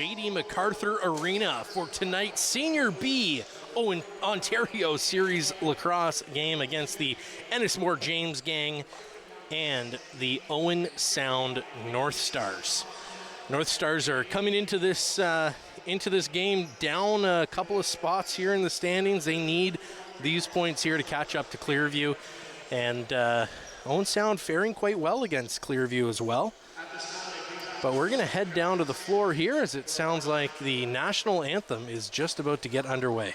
J.D. MacArthur Arena for tonight's Senior B Owen Ontario Series lacrosse game against the Ennismore James Gang and the Owen Sound North Stars. North Stars are coming into this game down a couple of spots here in the standings. They need these points here to catch up to Clearview, and Owen Sound faring quite well against Clearview as well. But we're going to head down to the floor here as it sounds like the national anthem is just about to get underway.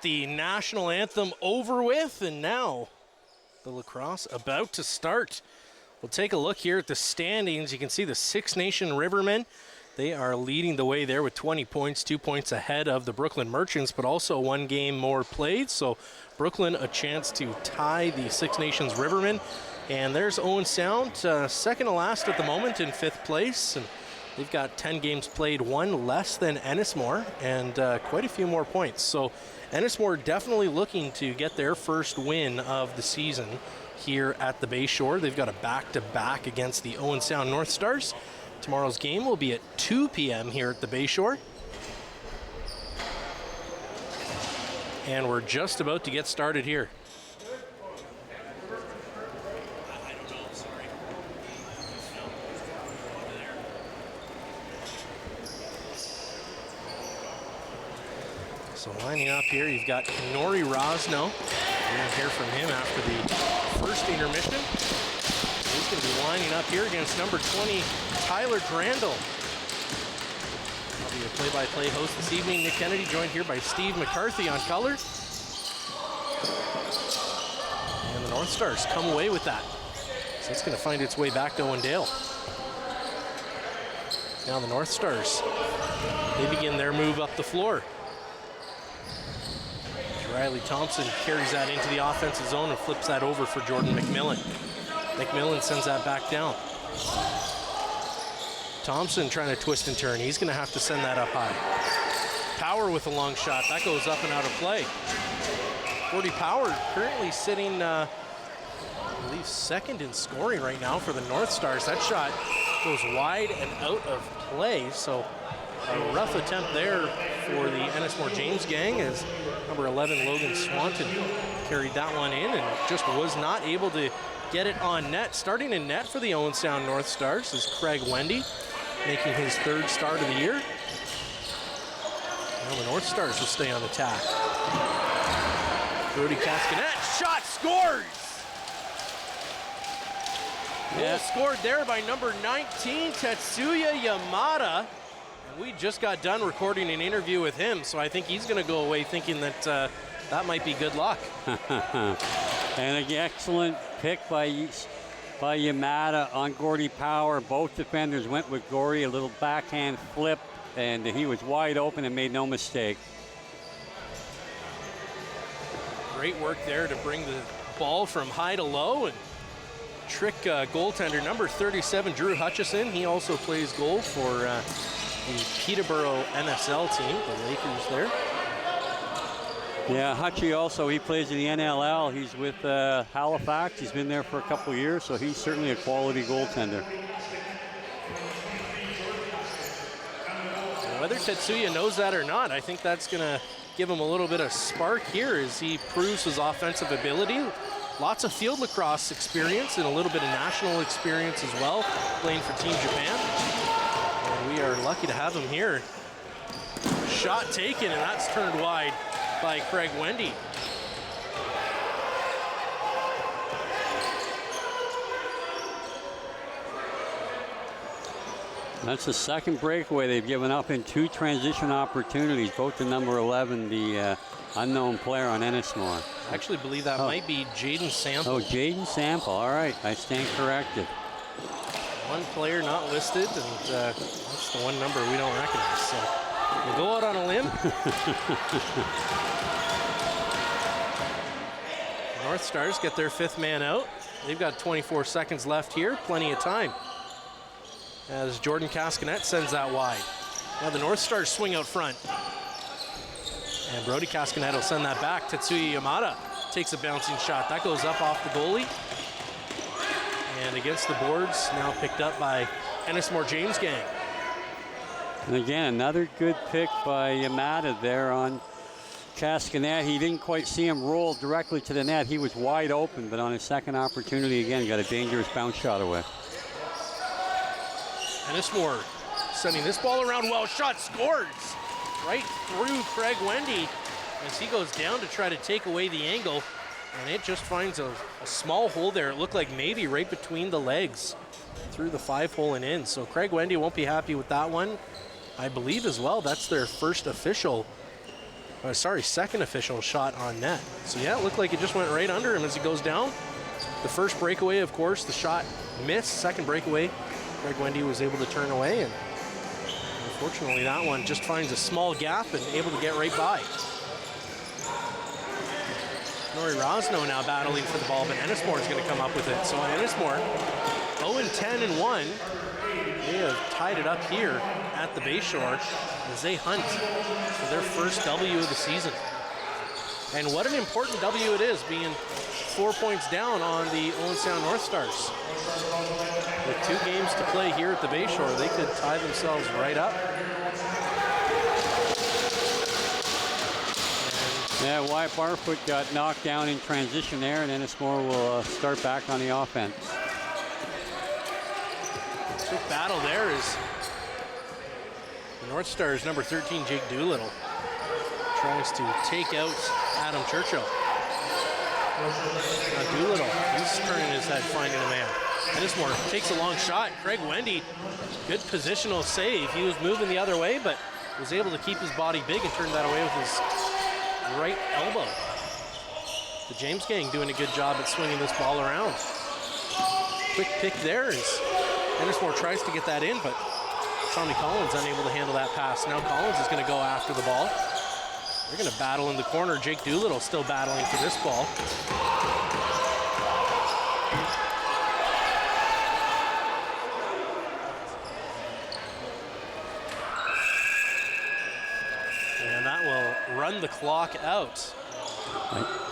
The national anthem over with, and now the lacrosse about to start. We'll take a look here at the standings. You can see the Six Nation Rivermen. They are leading the way there with 20 points, 2 points ahead of the Brooklyn Merchants, but also one game more played. So Brooklyn a chance to tie the Six Nations Rivermen. And there's Owen Sound, second to last at the moment in 5th place. And they've got 10 games played, one less than Ennismore, and quite a few more points. So Ennismore definitely looking to get their first win of the season here at the Bayshore. They've got a back-to-back against the Owen Sound North Stars. Tomorrow's game will be at 2 p.m. here at the Bayshore. And we're just about to get started here. So lining up here, you've got Nori Rosno. We're going to hear from him after the first intermission. He's going to be lining up here against number 20, Tyler Drandel. I'll be your play-by-play host this evening. Nick Kennedy, joined here by Steve McCarthy on color. And the North Stars come away with that. So it's going to find its way back to Owendale. Now the North Stars, they begin their move up the floor. Riley Thompson carries that into the offensive zone and flips that over for Jordan McMillan. McMillan sends that back down. Thompson trying to twist and turn. He's going to have to send that up high. Power with a long shot. That goes up and out of play. Gordy Power currently sitting, I believe, second in scoring right now for the North Stars. That shot goes wide and out of play. So a rough attempt there for the Ennismore James Gang as number 11, Logan Swanton, carried that one in and just was not able to get it on net. Starting in net for the Owen Sound North Stars is Craig Wendy, making his 3rd start of the year. Now the North Stars will stay on the tack. Brody Cascanet, shot scores! Goal scored there by number 19, Tetsuya Yamada. We just got done recording an interview with him, so I think he's going to go away thinking that that might be good luck. And an excellent pick by Yamada on Gordy Power. Both defenders went with Gordy, a little backhand flip, and he was wide open and made no mistake. Great work there to bring the ball from high to low and trick goaltender number 37, Drew Hutchison. He also plays goal for the Peterborough NSL team, the Lakers there. Yeah, Hutchie also, he plays in the NLL. He's with Halifax. He's been there for a couple of years, so he's certainly a quality goaltender. Whether Tetsuya knows that or not, I think that's going to give him a little bit of spark here as he proves his offensive ability. Lots of field lacrosse experience and a little bit of national experience as well, playing for Team Japan. And we are lucky to have him here. Shot taken, and that's turned wide by Craig Wendy. That's the second breakaway they've given up in 2 transition opportunities, both to number 11, the unknown player on Ennismore. I actually believe that might be Jaden Sample. Oh, Jaden Sample. All right, I stand corrected. One player not listed, and that's the one number we don't recognize. So we'll go out on a limb. North Stars get their 5th man out. They've got 24 seconds left here, plenty of time. As Jordan Cascanet sends that wide. Now the North Stars swing out front. And Brody Cascanet will send that back. Tetsuya Yamada takes a bouncing shot. That goes up off the goalie. And against the boards, now picked up by Ennismore James Gang. And again, another good pick by Yamada there on Cascanet. He didn't quite see him roll directly to the net. He was wide open, but on his second opportunity, again, got a dangerous bounce shot away. Ennismore sending this ball around well. Shot scores right through Craig Wendy as he goes down to try to take away the angle. And it just finds a small hole there. It looked like maybe right between the legs through the 5-hole and in. So Craig Wendy won't be happy with that one. I believe as well that's their second official shot on net. So yeah, it looked like it just went right under him as he goes down. The first breakaway, of course, the shot missed. Second breakaway, Craig Wendy was able to turn away, and unfortunately that one just finds a small gap and able to get right by. Nori Rosno now battling for the ball, but Ennismore is going to come up with it. So Ennismore, 0-10-1. They have tied it up here at the Bayshore as they hunt for their first W of the season. And what an important W it is, being 4 points down on the Owen Sound North Stars. With 2 games to play here at the Bayshore, they could tie themselves right up. Yeah, Wyatt Barfoot got knocked down in transition there, and Ennismore will start back on the offense. Quick battle there is the North Stars number 13, Jake Doolittle, tries to take out Adam Churchill. Now Doolittle, he's turning his head, finding a man. Ennismore takes a long shot. Craig Wendy, good positional save. He was moving the other way, but was able to keep his body big and turn that away with his right elbow. The James Gang doing a good job at swinging this ball around. Quick pick there as Ennismore tries to get that in, but Tommy Collins unable to handle that pass. Now Collins is going to go after the ball. They're going to battle in the corner. Jake Doolittle still battling for this ball. And that will run the clock out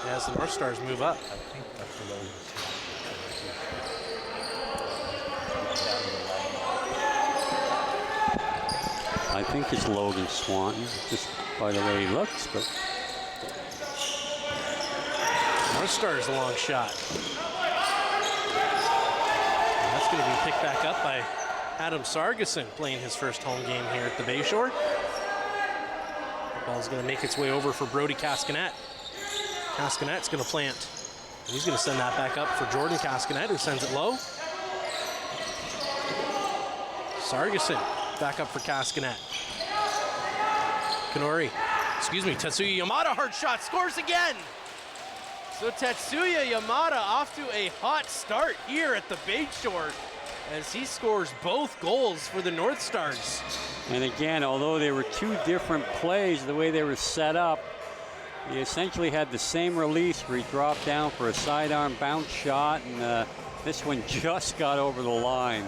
as the North Stars move up. I think it's Logan Swanton, just by the way he looks, but. North Stars a long shot. And that's going to be picked back up by Adam Sargason, playing his first home game here at the Bayshore. The ball's going to make its way over for Brody Cascanet. Cascanet's going to plant. He's going to send that back up for Jordan Cascanet, who sends it low. Sargason back up for Cascanet. Tetsuya Yamada, hard shot, scores again. So Tetsuya Yamada off to a hot start here at the Bayshore as he scores both goals for the North Stars. And again, although they were 2 different plays, the way they were set up, he essentially had the same release where he dropped down for a sidearm bounce shot, and this one just got over the line.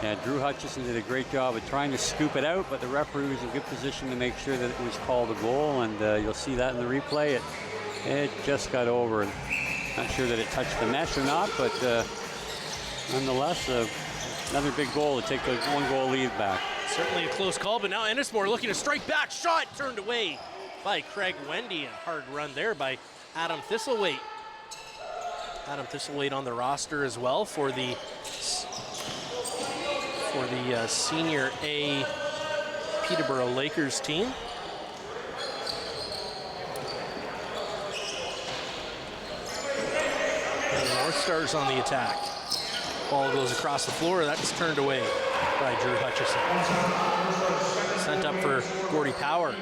Yeah, Drew Hutchison did a great job of trying to scoop it out, but the referee was in good position to make sure that it was called a goal, and you'll see that in the replay. It just got over. Not sure that it touched the mesh or not, but nonetheless, another big goal to take the 1-goal lead back. Certainly a close call, but now Ennismore looking to strike back. Shot turned away by Craig Wendy. A hard run there by Adam Thistlethwaite. Adam Thistlethwaite on the roster as well for the Senior A Peterborough Lakers team. And the North Stars on the attack. Ball goes across the floor. That's turned away by Drew Hutchison. Sent up for Gordy Power.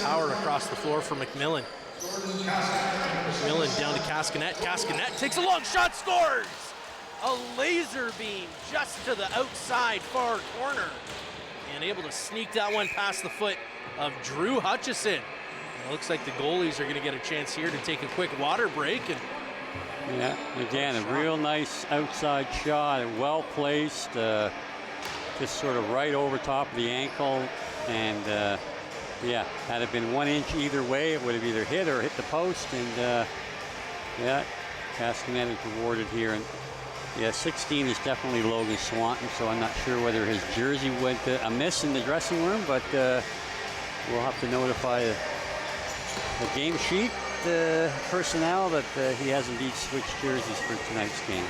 Power across the floor for McMillan. McMillan down to Cascanet. Cascanet takes a long shot, scores! A laser beam just to the outside far corner. And able to sneak that one past the foot of Drew Hutchison. It looks like the goalies are going to get a chance here to take a quick water break. And yeah, again, a real nice outside shot, well placed, just sort of right over top of the ankle. And yeah, had it been 1 inch either way, it would have either hit or hit the post. And yeah, Cascanet is rewarded here. And yeah, 16 is definitely Logan Swanton, so I'm not sure whether his jersey went amiss in the dressing room, but we'll have to notify the game sheet personnel that he has indeed switched jerseys for tonight's game.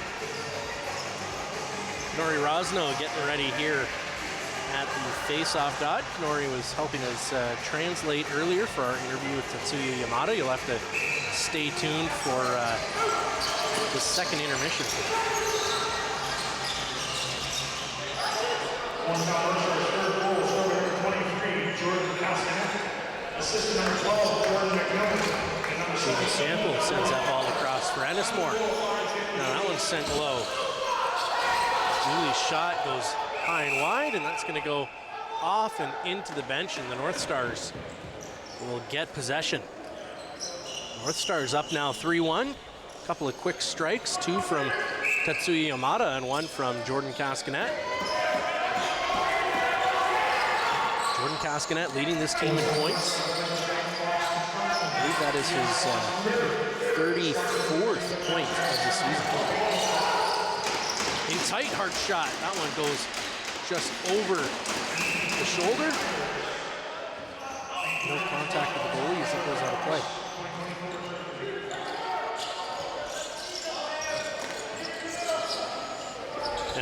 Nori Rosno getting ready here at the face-off dot. Nori was helping us translate earlier for our interview with Tetsuya Yamada. You'll have to stay tuned for the second intermission. Assistant number 12, Jordan McMillan. David Sample sends that ball across for Ennismore. Now that one's sent low. Julie's shot goes high and wide, and that's going to go off and into the bench, and the North Stars will get possession. North Stars up now 3-1. A couple of quick strikes, 2 from Tetsuya Yamada and 1 from Jordan Cascanet. Jordan Cascanet leading this team in points. I believe that is his 34th point of the season. A tight, hard shot. That one goes just over the shoulder. No contact with the goalie as it goes out of play.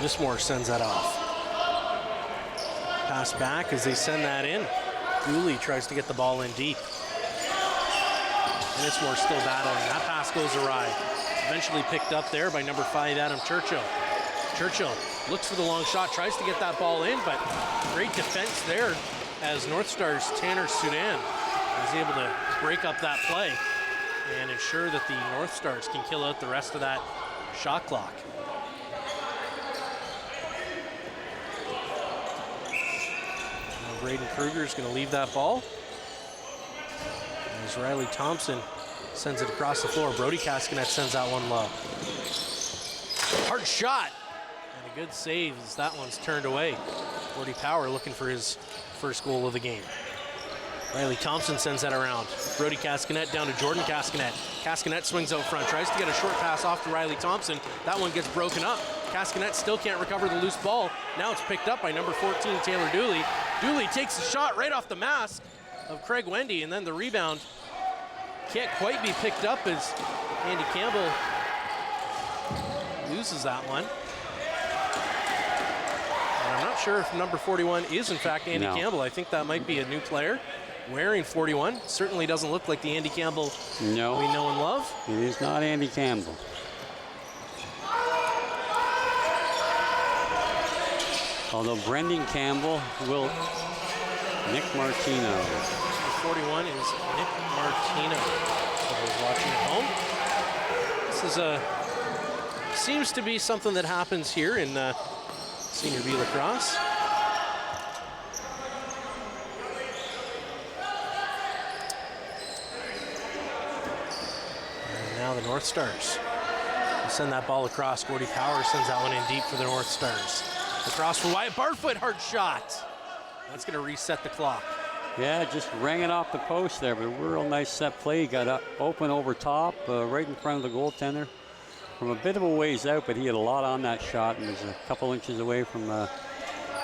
Ennismore sends that off. Pass back as they send that in. Dooley tries to get the ball in deep. Ennismore still battling. That pass goes awry. Eventually picked up there by number 5, Adam Churchill. Churchill looks for the long shot, tries to get that ball in, but great defense there as North Stars' Tanner Sudan is able to break up that play and ensure that the North Stars can kill out the rest of that shot clock. Now Braden Kruger is going to leave that ball. As Riley Thompson sends it across the floor, Brody Cascanet sends that one low. Hard shot, and a good save as that one's turned away. Brody Power looking for his first goal of the game. Riley Thompson sends that around. Brody Cascanet down to Jordan Cascanet. Cascanet swings out front, tries to get a short pass off to Riley Thompson. That one gets broken up. Cascanet still can't recover the loose ball. Now it's picked up by number 14, Taylor Dooley. Dooley takes a shot right off the mask of Craig Wendy, and then the rebound can't quite be picked up as Andy Campbell loses that one. And I'm not sure if number 41 is in fact Andy Campbell. I think that might be a new player wearing 41. Certainly doesn't look like the Andy Campbell we know and love. It is not Andy Campbell. Although Brendan Campbell will Nick Martino. 41 is Nick Martino. For those watching at home, this is seems to be something that happens here in Senior B Lacrosse. And now the North Stars send that ball across. Gordy Power sends that one in deep for the North Stars. Across for Wyatt Barfoot, hard shot. That's going to reset the clock. Yeah, just rang it off the post there, but a real nice set play. He got up, open over top, right in front of the goaltender. From a bit of a ways out, but he had a lot on that shot and was a couple inches away from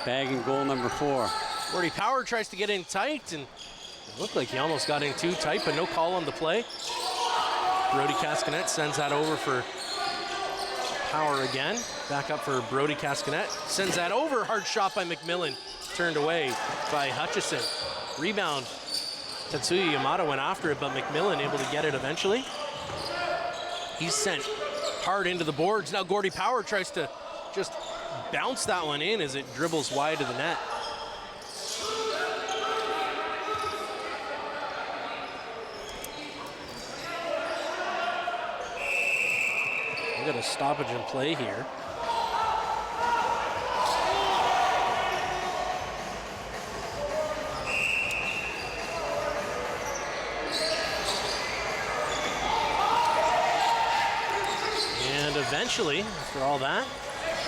bagging goal number 4. Gordy Power tries to get in tight, and it looked like he almost got in too tight, but no call on the play. Brody Cascanet sends that over for Power again. Back up for Brody Cascanet. Sends that over. Hard shot by McMillan. Turned away by Hutchison. Rebound. Tetsuya Yamada went after it, but McMillan able to get it eventually. He's sent hard into the boards. Now Gordy Power tries to just bounce that one in as it dribbles wide of the net. We got a stoppage in play here. And eventually, after all that,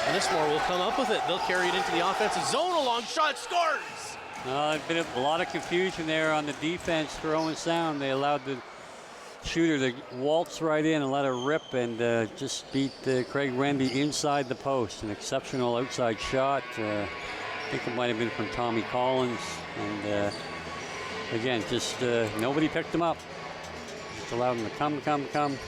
Ennismore will come up with it. They'll carry it into the offensive zone. A long shot, scores! A lot of confusion there on the defense throwing sound. They allowed the shooter to waltz right in and let her rip and just beat Craig Renby inside the post. An exceptional outside shot. I think it might have been from Tommy Collins. And again, just nobody picked him up. Just allowed him to come.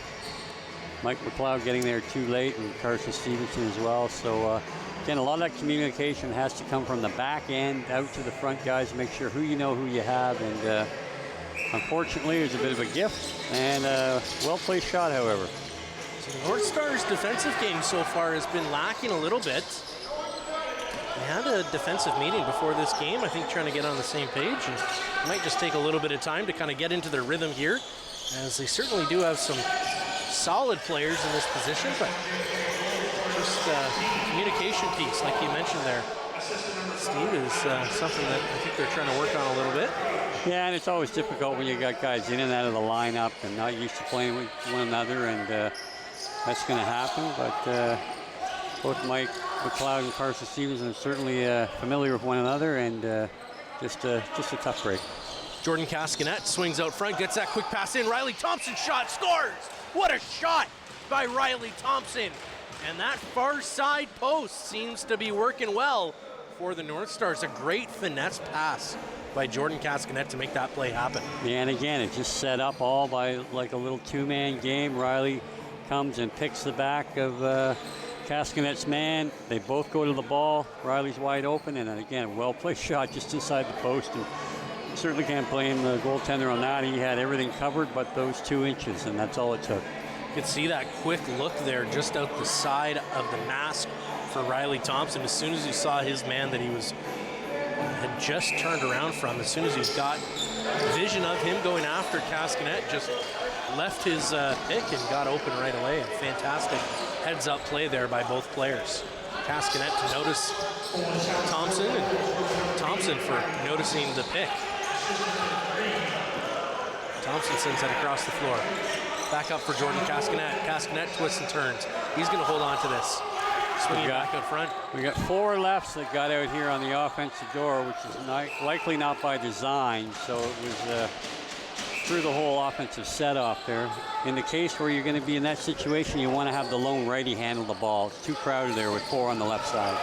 Mike McLeod getting there too late, and Carson Stevenson as well. So again, a lot of that communication has to come from the back end out to the front guys. Make sure who you know, who you have, and unfortunately, it was a bit of a gift and a well-placed shot, however. So the North Stars' defensive game so far has been lacking a little bit. They had a defensive meeting before this game, I think trying to get on the same page, and it might just take a little bit of time to kind of get into their rhythm here, as they certainly do have some solid players in this position, but just communication piece, like you mentioned there, Steve, is something that I think they're trying to work on a little bit. Yeah, and it's always difficult when you got guys in and out of the lineup and not used to playing with one another, and that's going to happen. But both Mike McLeod and Carson Stevenson are certainly familiar with one another, and just a tough break. Jordan Cascanet swings out front, gets that quick pass in. Riley Thompson shot, scores! What a shot by Riley Thompson. And that far side post seems to be working well for the North Stars. A great finesse pass by Jordan Cascanet to make that play happen. Yeah, and again, it just set up all by like a little two-man game. Riley comes and picks the back of Cascanet's man. They both go to the ball. Riley's wide open, and then again, a well-placed shot just inside the post. And certainly can't blame the goaltender on that. He had everything covered but those 2 inches, and that's all it took. You could see that quick look there just out the side of the mask for Riley Thompson. As soon as he saw his man that he had just turned around from, as soon as he got vision of him going after Cascanet, just left his pick and got open right away. A fantastic heads-up play there by both players. Cascanet to notice Thompson, and Thompson for noticing the pick. Thompson sends that across the floor. Back up for Jordan Cascanet. Cascanet twists and turns. He's going to hold on to this. Swinging back up front. We got 4 lefts that got out here on the offensive door, which is likely not by design. So it was through the whole offensive set-off there. In the case where you're going to be in that situation, you want to have the lone righty handle the ball. It's too crowded there with 4 on the left side.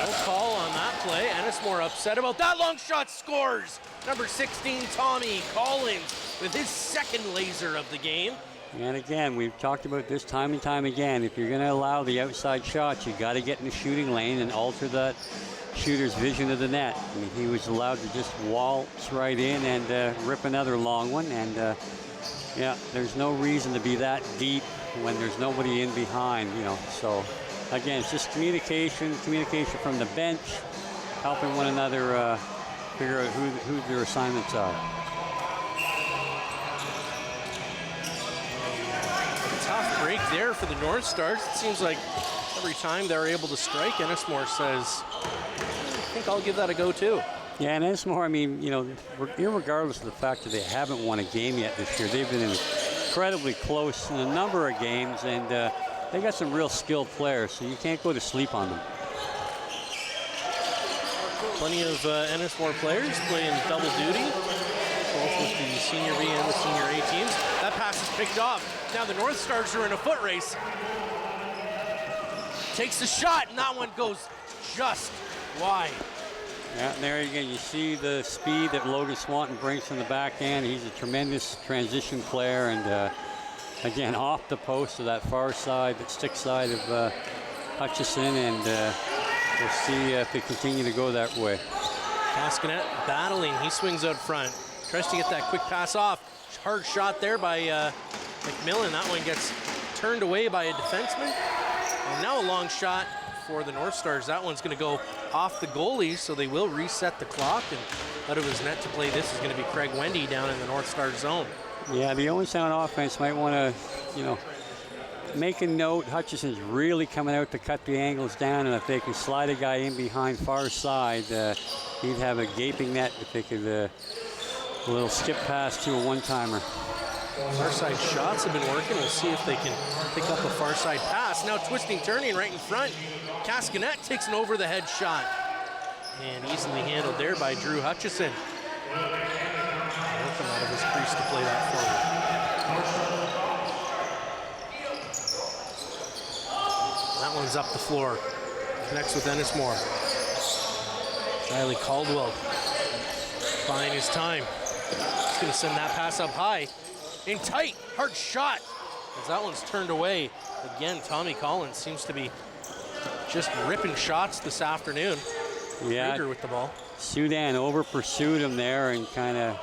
No call on that play. Ennismore upset about that. Long shot, scores. Number 16, Tommy Collins, with his second laser of the game. And again, we've talked about this time and time again. If you're going to allow the outside shots, you got to get in the shooting lane and alter that shooter's vision of the net. I mean, he was allowed to just waltz right in and rip another long one. And yeah, there's no reason to be that deep when there's nobody in behind, you know. So again, it's just communication from the bench, helping one another figure out who their assignments are. Tough break there for the North Stars. It seems like every time they're able to strike, Ennismore says, I think I'll give that a go too. Yeah, and Ennismore, I mean, you know, irregardless of the fact that they haven't won a game yet this year, they've been in incredibly close in a number of games, and they got some real skilled players, so you can't go to sleep on them. Plenty of Ennismore players playing double duty, both with the Senior B and the Senior A teams. That pass is picked off. Now the North Stars are in a foot race. Takes the shot, and that one goes just wide. Yeah, and there again, you see the speed that Logan Swanton brings from the backhand. He's a tremendous transition player, and again, off the post of that far side, that stick side of Hutchison, and we'll see if they continue to go that way. Cascanet battling, he swings out front. Tries to get that quick pass off. Hard shot there by McMillan. That one gets turned away by a defenseman. And now a long shot for the North Stars. That one's going to go off the goalie, so they will reset the clock. And out of his net to play this is going to be Craig Wendy down in the North Stars zone. Yeah, the Owen Sound offense might want to, make a note. Hutchison's really coming out to cut the angles down, and if they can slide a guy in behind far side, he'd have a gaping net if they could a little skip pass to a one-timer. Far side shots have been working. We'll see if they can pick up a far side pass. Now twisting, turning right in front. Cascanet takes an over-the-head shot. And easily handled there by Drew Hutchison. Working out of his crease to play that forward. That one's up the floor. Connects with Ennismore. Riley Caldwell buying his time. He's going to send that pass up high. In tight, hard shot. As that one's turned away. Again, Tommy Collins seems to be just ripping shots this afternoon. Yeah, Krieger with the ball. Sudan over pursued him there and kind of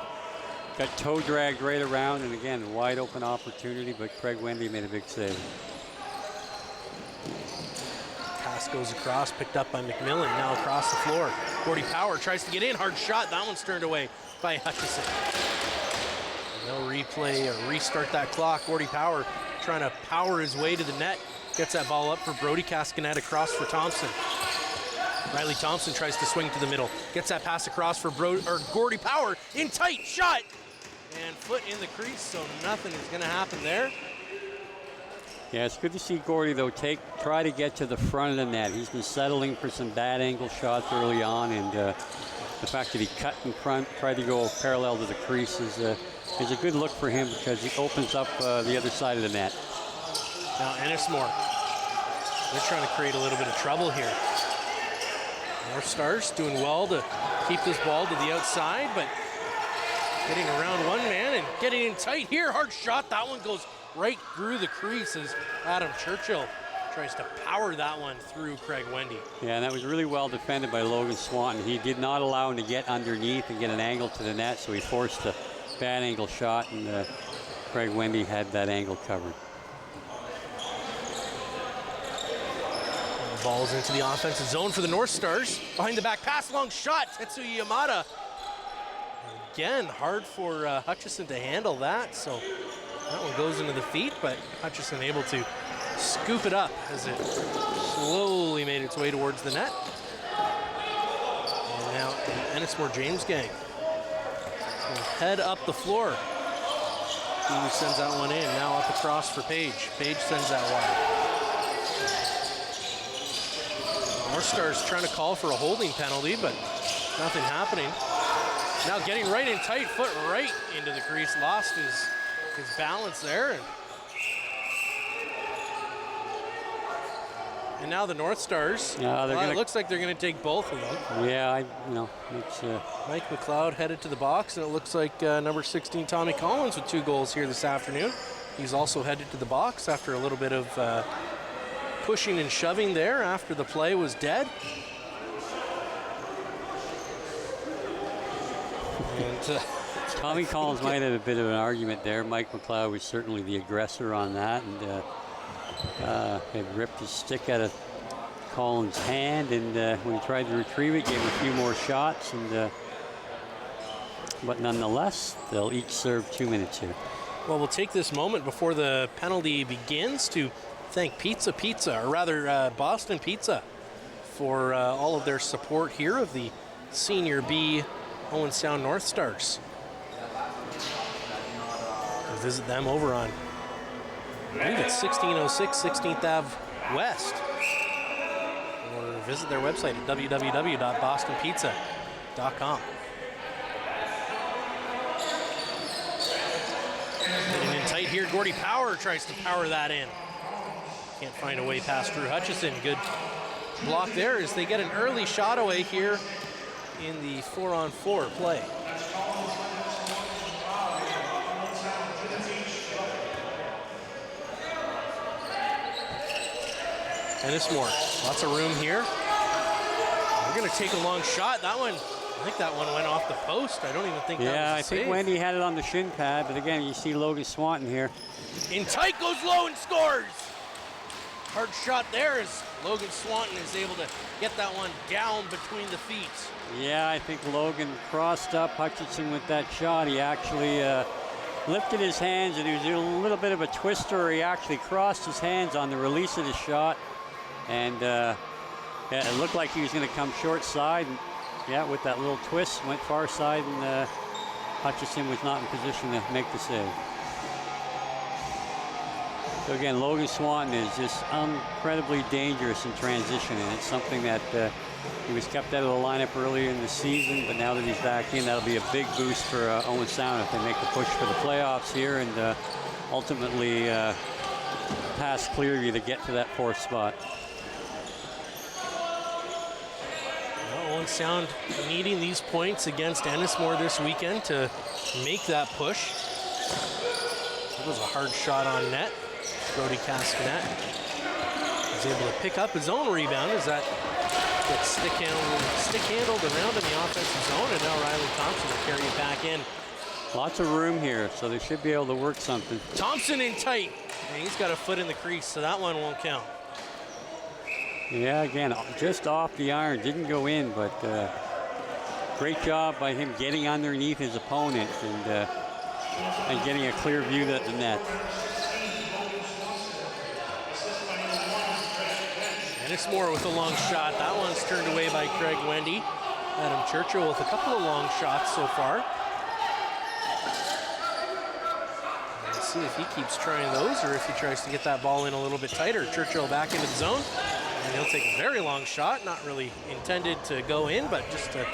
got toe dragged right around, and again, wide open opportunity, but Craig Wendy made a big save. Pass goes across, picked up by McMillan, now across the floor. Gordy Power tries to get in, hard shot, that one's turned away by Hutchison. They'll replay or restart that clock. Gordy Power trying to power his way to the net. Gets that ball up for Brody Cascanet across for Thompson. Riley Thompson tries to swing to the middle. Gets that pass across for Gordy Power. In tight, shot! And foot in the crease, so nothing is going to happen there. Yeah, it's good to see Gordy, though, try to get to the front of the net. He's been settling for some bad angle shots early on, and the fact that he cut in front, tried to go parallel to the crease is a good look for him because he opens up the other side of the net. Now Ennismore, they're trying to create a little bit of trouble here. North Stars doing well to keep this ball to the outside, but getting around one man and getting in tight here. Hard shot, that one goes right through the crease as Adam Churchill tries to power that one through Craig Wendy. Yeah, and that was really well defended by Logan Swanton. He did not allow him to get underneath and get an angle to the net, so he forced a bad angle shot, and Craig Wendy had that angle covered. And the ball's into the offensive zone for the North Stars. Behind the back pass, long shot, Tetsuya Yamada. Again, hard for Hutchison to handle that, so that one goes into the feet, but Hutchison able to scoop it up as it slowly made its way towards the net. And now Ennismore James gang will head up the floor. He sends that one in, now up across for Page. Page sends that wide. North Stars trying to call for a holding penalty, but nothing happening. Now getting right in tight, foot right into the crease, lost his balance there. And now the North Stars. Yeah, it looks like they're going to take both of them. Yeah, it's Mike McLeod headed to the box, and it looks like number 16 Tommy Collins with 2 goals here this afternoon. He's also headed to the box after a little bit of pushing and shoving there after the play was dead. And Tommy Collins might have a bit of an argument there. Mike McLeod was certainly the aggressor on that, and had ripped his stick out of Collins' hand, and when he tried to retrieve it, gave him a few more shots, and but nonetheless, they'll each serve 2 minutes here. Well, we'll take this moment before the penalty begins to thank Boston Pizza, for all of their support here of the Senior B Owen Sound North Stars. We'll visit them over on I believe it's 1606 16th Ave West. Or visit their website at www.bostonpizza.com. Getting in tight here, Gordie Power tries to power that in. Can't find a way past Drew Hutchison. Good block there as they get an early shot away here in the 4-on-4 play. Ennismore, lots of room here. We're going to take a long shot. That one, I think that one went off the post. I don't even think that was a I think save. Wendy had it on the shin pad, but again, you see Logan Swanton here. In tight, goes low and scores. Hard shot there as Logan Swanton is able to get that one down between the feet. Yeah, I think Logan crossed up Hutchinson with that shot. He actually lifted his hands, and he was a little bit of a twister. He actually crossed his hands on the release of the shot, and it looked like he was going to come short side. And, yeah, with that little twist, went far side, and Hutchinson was not in position to make the save. So again, Logan Swanton is just incredibly dangerous in transition, and it's something that he was kept out of the lineup earlier in the season, but now that he's back in, that'll be a big boost for Owen Sound if they make the push for the playoffs here and ultimately pass Clearview to get to that 4th spot. Well, Owen Sound needing these points against Ennismore this weekend to make that push. It was a hard shot on net. Brody Castanet was able to pick up his own rebound as that gets stick handled around in the offensive zone, and now Riley Thompson will carry it back in. Lots of room here, so they should be able to work something. Thompson in tight, and he's got a foot in the crease, so that one won't count. Yeah, again, just off the iron, didn't go in, but great job by him getting underneath his opponent and getting a clear view of the net. Ennismore with a long shot. That one's turned away by Craig Wendy. Adam Churchill with a couple of long shots so far. Let's see if he keeps trying those or if he tries to get that ball in a little bit tighter. Churchill back into the zone. And he'll take a very long shot. Not really intended to go in, but just to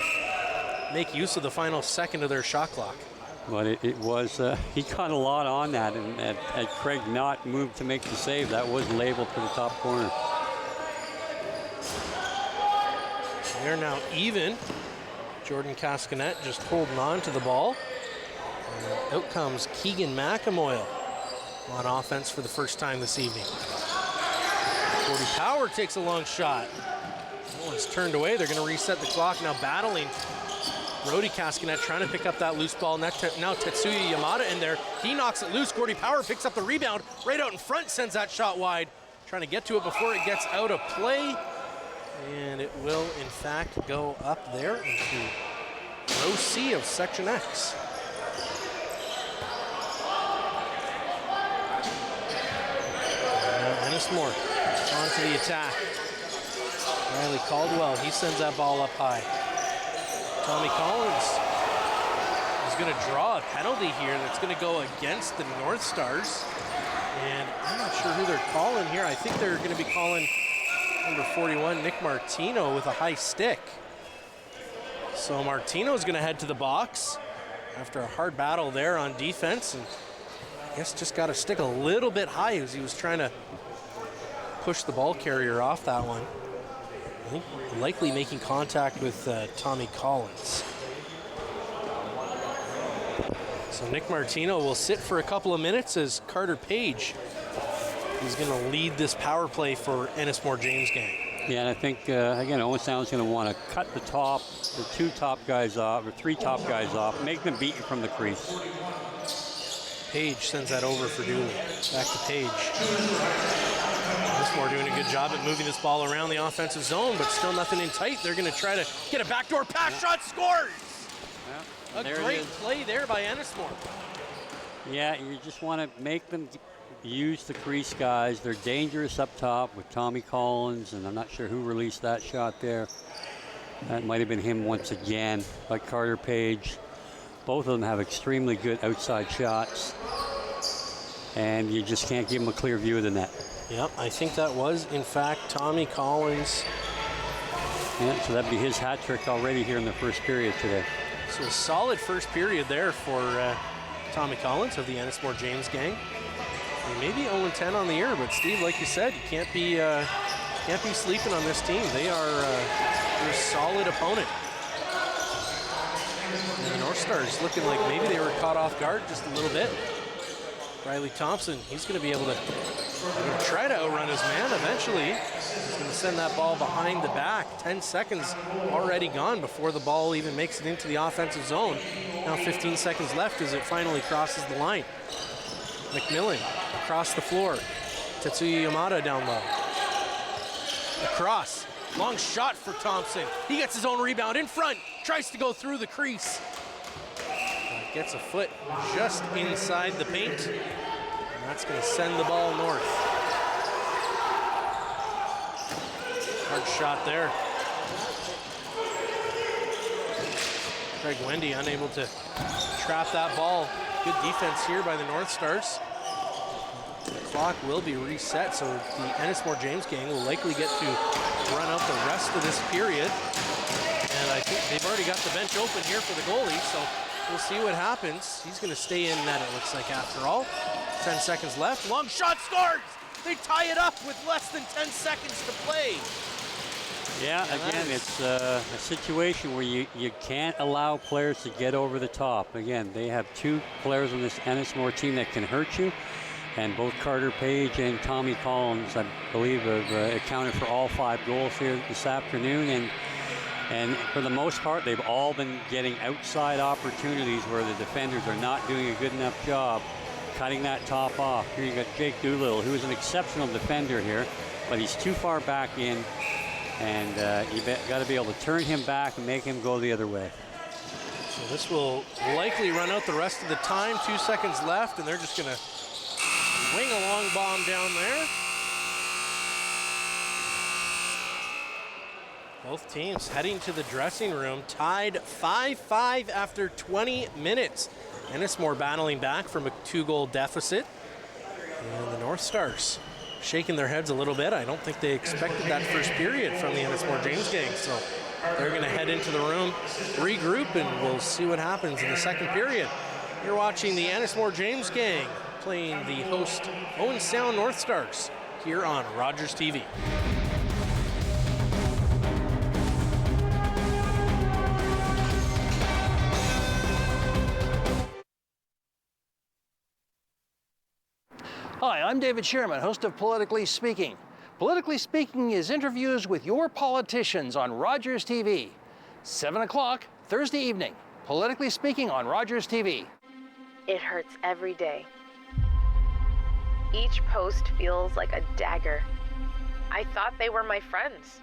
make use of the final second of their shot clock. But it was, he got a lot on that, and had Craig not moved to make the save, that was labeled for the top corner. They're now even. Jordan Castanet just holding on to the ball. And out comes Keegan McAmoyle on offense for the first time this evening. Gordie Power takes a long shot. That one's turned away. They're going to reset the clock. Now battling Brody Castanet trying to pick up that loose ball. Now Tetsuya Yamada in there. He knocks it loose. Gordie Power picks up the rebound. Right out in front, sends that shot wide. Trying to get to it before it gets out of play. And it will, in fact, go up there into row C of Section X. Now Ennismore on to the attack. Riley Caldwell, he sends that ball up high. Tommy Collins is going to draw a penalty here that's going to go against the North Stars. And I'm not sure who they're calling here. I think they're going to be calling number 41, Nick Martino, with a high stick. So Martino's going to head to the box after a hard battle there on defense, and I guess just got to stick a little bit high as he was trying to push the ball carrier off that one. I think likely making contact with Tommy Collins. So Nick Martino will sit for a couple of minutes as Carter Page is going to lead this power play for Ennismore James gang. Yeah, and I think, again, Owen Sound's going to want to cut the 3 top guys off, make them beat you from the crease. Page sends that over for Dooley. Back to Page. Ennismore doing a good job at moving this ball around the offensive zone, but still nothing in tight. They're going to try to get a backdoor pass shot, scores! Yeah, a great play there by Ennismore. Yeah, you just want to make them use the crease guys. They're dangerous up top with Tommy Collins, and I'm not sure who released that shot there. That might have been him once again, like Carter Page. Both of them have extremely good outside shots. and you just can't give him a clear view of the net. Yep, I think that was, in fact, Tommy Collins. Yeah, so that'd be his hat trick already here in the first period today. So a solid first period there for Tommy Collins of the Ennismore James gang. Maybe 0-10 on the year, but Steve, like you said, you can't be sleeping on this team. They're a solid opponent. And the North Stars looking like maybe they were caught off guard just a little bit. Riley Thompson, he's going to be able to try to outrun his man eventually. He's going to send that ball behind the back. 10 seconds already gone before the ball even makes it into the offensive zone. Now 15 seconds left as it finally crosses the line. McMillan across the floor. Tetsuya Yamada down low. Across. Long shot for Thompson. He gets his own rebound in front. Tries to go through the crease. Gets a foot just inside the paint. And that's going to send the ball north. Hard shot there. Craig Wendy unable to trap that ball. Good defense here by the North Stars. The clock will be reset, so the Ennismore James gang will likely get to run out the rest of this period. And I think they've already got the bench open here for the goalie, so we'll see what happens. He's going to stay in net, it looks like, after all. 10 seconds left. Long shot scores! They tie it up with less than 10 seconds to play. Yeah, again, it's a situation where you can't allow players to get over the top. Again, they have two players on this Ennismore team that can hurt you. And both Carter Page and Tommy Collins, I believe, have accounted for all 5 goals here this afternoon. And for the most part, they've all been getting outside opportunities where the defenders are not doing a good enough job cutting that top off. Here you got Jake Doolittle, who is an exceptional defender here, but he's too far back in, and you got to be able to turn him back and make him go the other way. So this will likely run out the rest of the time. 2 seconds left, and they're just going to wing a long bomb down there. Both teams heading to the dressing room, tied 5-5 after 20 minutes. Ennismore battling back from a 2-goal deficit. And the North Stars shaking their heads a little bit. I don't think they expected that first period from the Ennismore James gang. So they're going to head into the room, regroup, and we'll see what happens in the second period. You're watching the Ennismore James gang playing the host Owen Sound North Stars here on Rogers TV. Hi, I'm David Sherman, host of Politically Speaking. Politically Speaking is interviews with your politicians on Rogers TV. 7 o'clock, Thursday evening. Politically Speaking on Rogers TV. It hurts every day. Each post feels like a dagger. I thought they were my friends.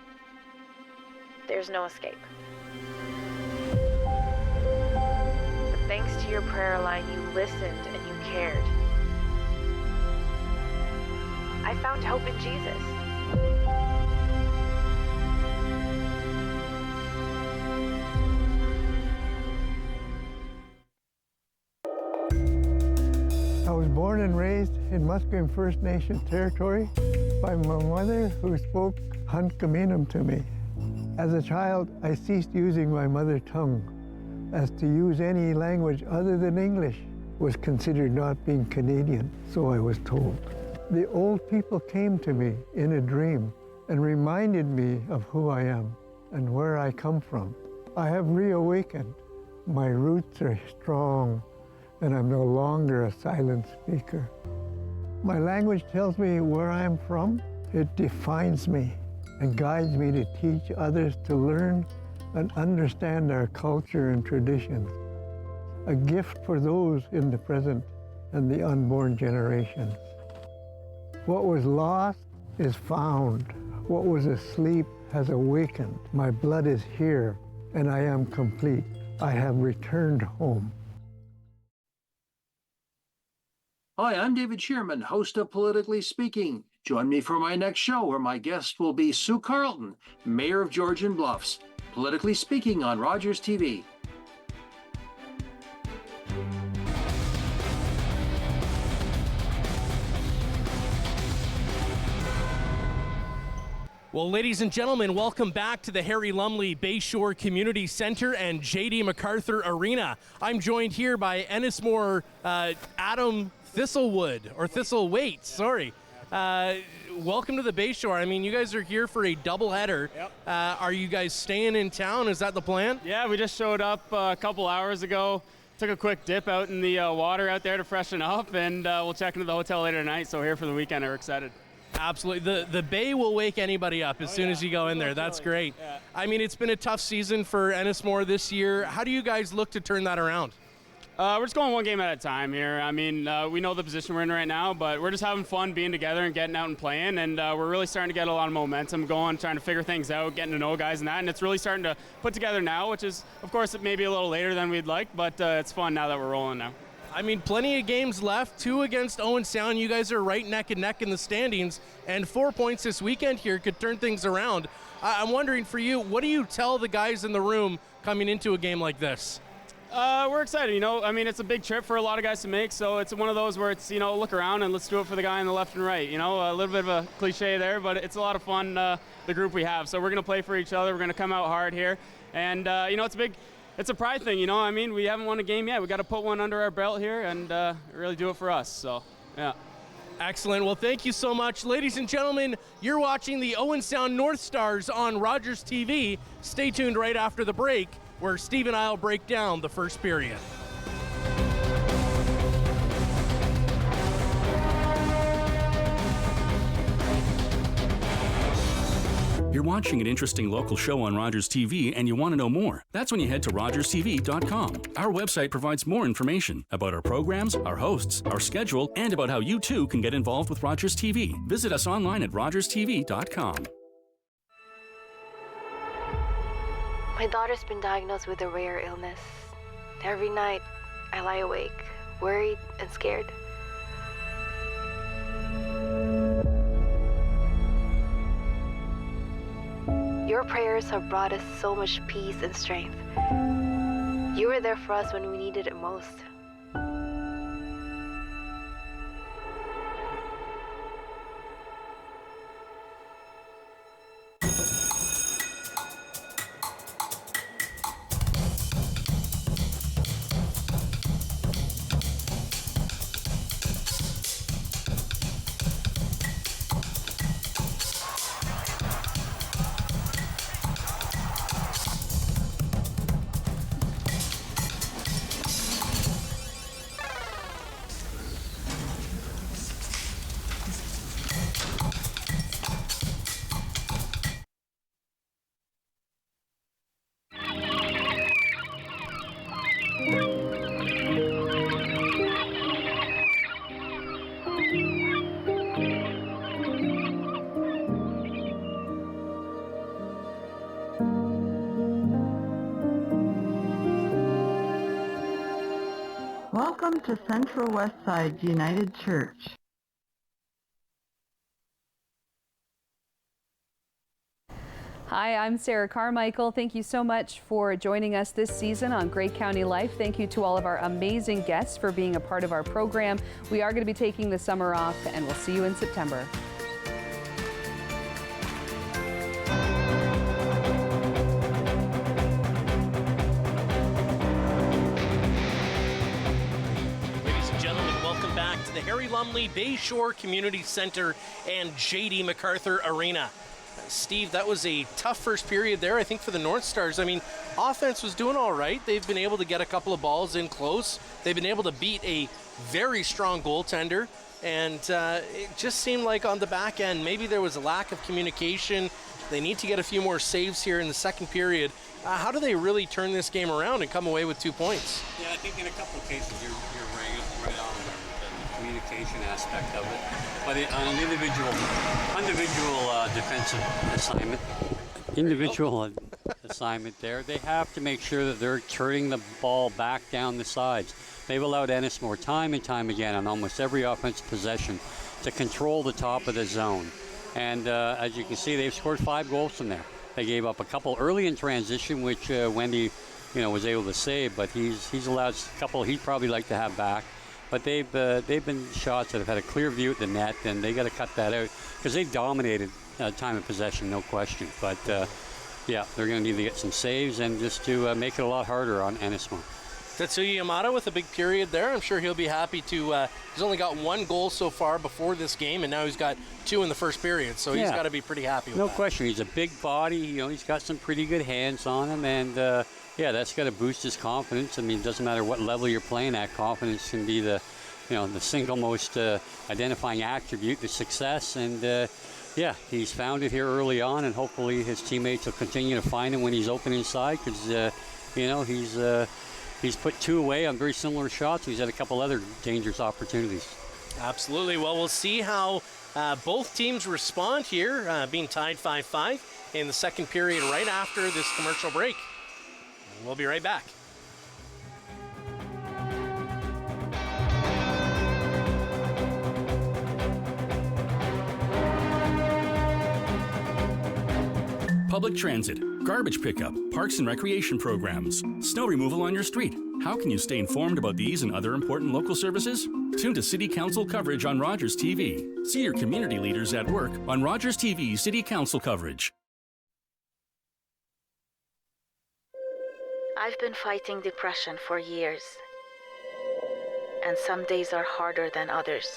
There's no escape. But thanks to your prayer line, you listened and you cared. I found hope in Jesus. I was born and raised in Musqueam First Nation territory by my mother, who spoke Hunkaminam to me. As a child, I ceased using my mother tongue, as to use any language other than English was considered not being Canadian, so I was told. The old people came to me in a dream and reminded me of who I am and where I come from. I have reawakened. My roots are strong, and I'm no longer a silent speaker. My language tells me where I'm from. It defines me and guides me to teach others to learn and understand our culture and traditions. A gift for those in the present and the unborn generations. What was lost is found. What was asleep has awakened. My blood is here, and I am complete. I have returned home. Hi, I'm David Sherman, host of Politically Speaking. Join me for my next show, where my guest will be Sue Carlton, Mayor of Georgian Bluffs. Politically Speaking on Rogers TV. Well, ladies and gentlemen, welcome back to the Harry Lumley Bayshore Community Center and J.D. MacArthur Arena. I'm joined here by Ennismore Adam Thistlethwaite, sorry. Welcome to the Bayshore. I mean, you guys are here for a doubleheader. Yep. Are you guys staying in town? Is that the plan? Yeah, we just showed up a couple hours ago. Took a quick dip out in the water out there to freshen up, and we'll check into the hotel later tonight. So we're here for the weekend. We're excited. Absolutely. The Bay will wake anybody up as soon as you go in there. That's great. Yeah. I mean, it's been a tough season for Ennismore this year. How do you guys look to turn that around? We're just going one game at a time here. I mean, we know the position we're in right now, but we're just having fun being together and getting out and playing, and we're really starting to get a lot of momentum going, trying to figure things out, getting to know guys and that, and it's really starting to put together now, which is, of course, it may be a little later than we'd like, but it's fun now that we're rolling now. I mean, plenty of games left, 2 against Owen Sound. You guys are right neck and neck in the standings, and 4 points this weekend here could turn things around. I'm wondering for you, what do you tell the guys in the room coming into a game like this? We're excited, you know. I mean, it's a big trip for a lot of guys to make, so it's one of those where it's, you know, look around and let's do it for the guy on the left and right. You know, a little bit of a cliche there, but it's a lot of fun, the group we have. So we're going to play for each other. We're going to come out hard here. And, you know, it's a pride thing, you know. I mean, we haven't won a game yet. We got to put one under our belt here and really do it for us. So, yeah. Excellent. Well, thank you so much. Ladies and gentlemen, you're watching the Owen Sound North Stars on Rogers TV. Stay tuned right after the break, where Steve and I will break down the first period. You're watching an interesting local show on Rogers TV and you want to know more. That's when you head to rogerstv.com. Our website provides more information about our programs, our hosts, our schedule, and about how you too can get involved with Rogers TV. Visit us online at rogerstv.com. My daughter's been diagnosed with a rare illness. Every night, I lie awake, worried and scared. Your prayers have brought us so much peace and strength. You were there for us when we needed it most. Welcome to Central Westside United Church. Hi, I'm Sarah Carmichael. Thank you so much for joining us this season on Grey County Life. Thank you to all of our amazing guests for being a part of our program. We are going to be taking the summer off, and we'll see you in September. The Harry Lumley Bayshore Community Center and J.D. MacArthur Arena. Steve, that was a tough first period there, I think, for the North Stars. I mean, offense was doing all right. They've been able to get a couple of balls in close. They've been able to beat a very strong goaltender. And it just seemed like on the back end, maybe there was a lack of communication. They need to get a few more saves here in the second period. How do they really turn this game around and come away with 2 points? Yeah, I think in a couple of cases you're right on the communication aspect of it. But on an individual defensive assignment there, they have to make sure that they're turning the ball back down the sides. They've allowed Ennismore time and time again on almost every offensive possession to control the top of the zone. And as you can see, they've scored 5 goals from there. They gave up a couple early in transition, which Wendy, was able to save, but he's allowed a couple he'd probably like to have back. But they've been shots that have had a clear view at the net, and they got to cut that out because they've dominated time of possession, no question. But yeah, they're going to need to get some saves and just to make it a lot harder on Ennismore. Tetsuya Yamada with a big period there. I'm sure he'll be happy to. He's only got 1 goal so far before this game, and now he's got 2 in the first period. So he's got to be pretty happy with that. No question. He's a big body. You know, he's got some pretty good hands on him, and yeah, that's got to boost his confidence. I mean, it doesn't matter what level you're playing at. Confidence can be the single most identifying attribute to success. And yeah, he's found it here early on, and hopefully his teammates will continue to find him when he's open inside, because he's put 2 away on very similar shots. He's had a couple other dangerous opportunities. Absolutely. Well, we'll see how both teams respond here, being tied 5-5 in the second period right after this commercial break. We'll be right back. Public transit, garbage pickup, parks and recreation programs, snow removal on your street. How can you stay informed about these and other important local services? Tune to City Council coverage on Rogers TV. See your community leaders at work on Rogers TV City Council coverage. I've been fighting depression for years, and some days are harder than others.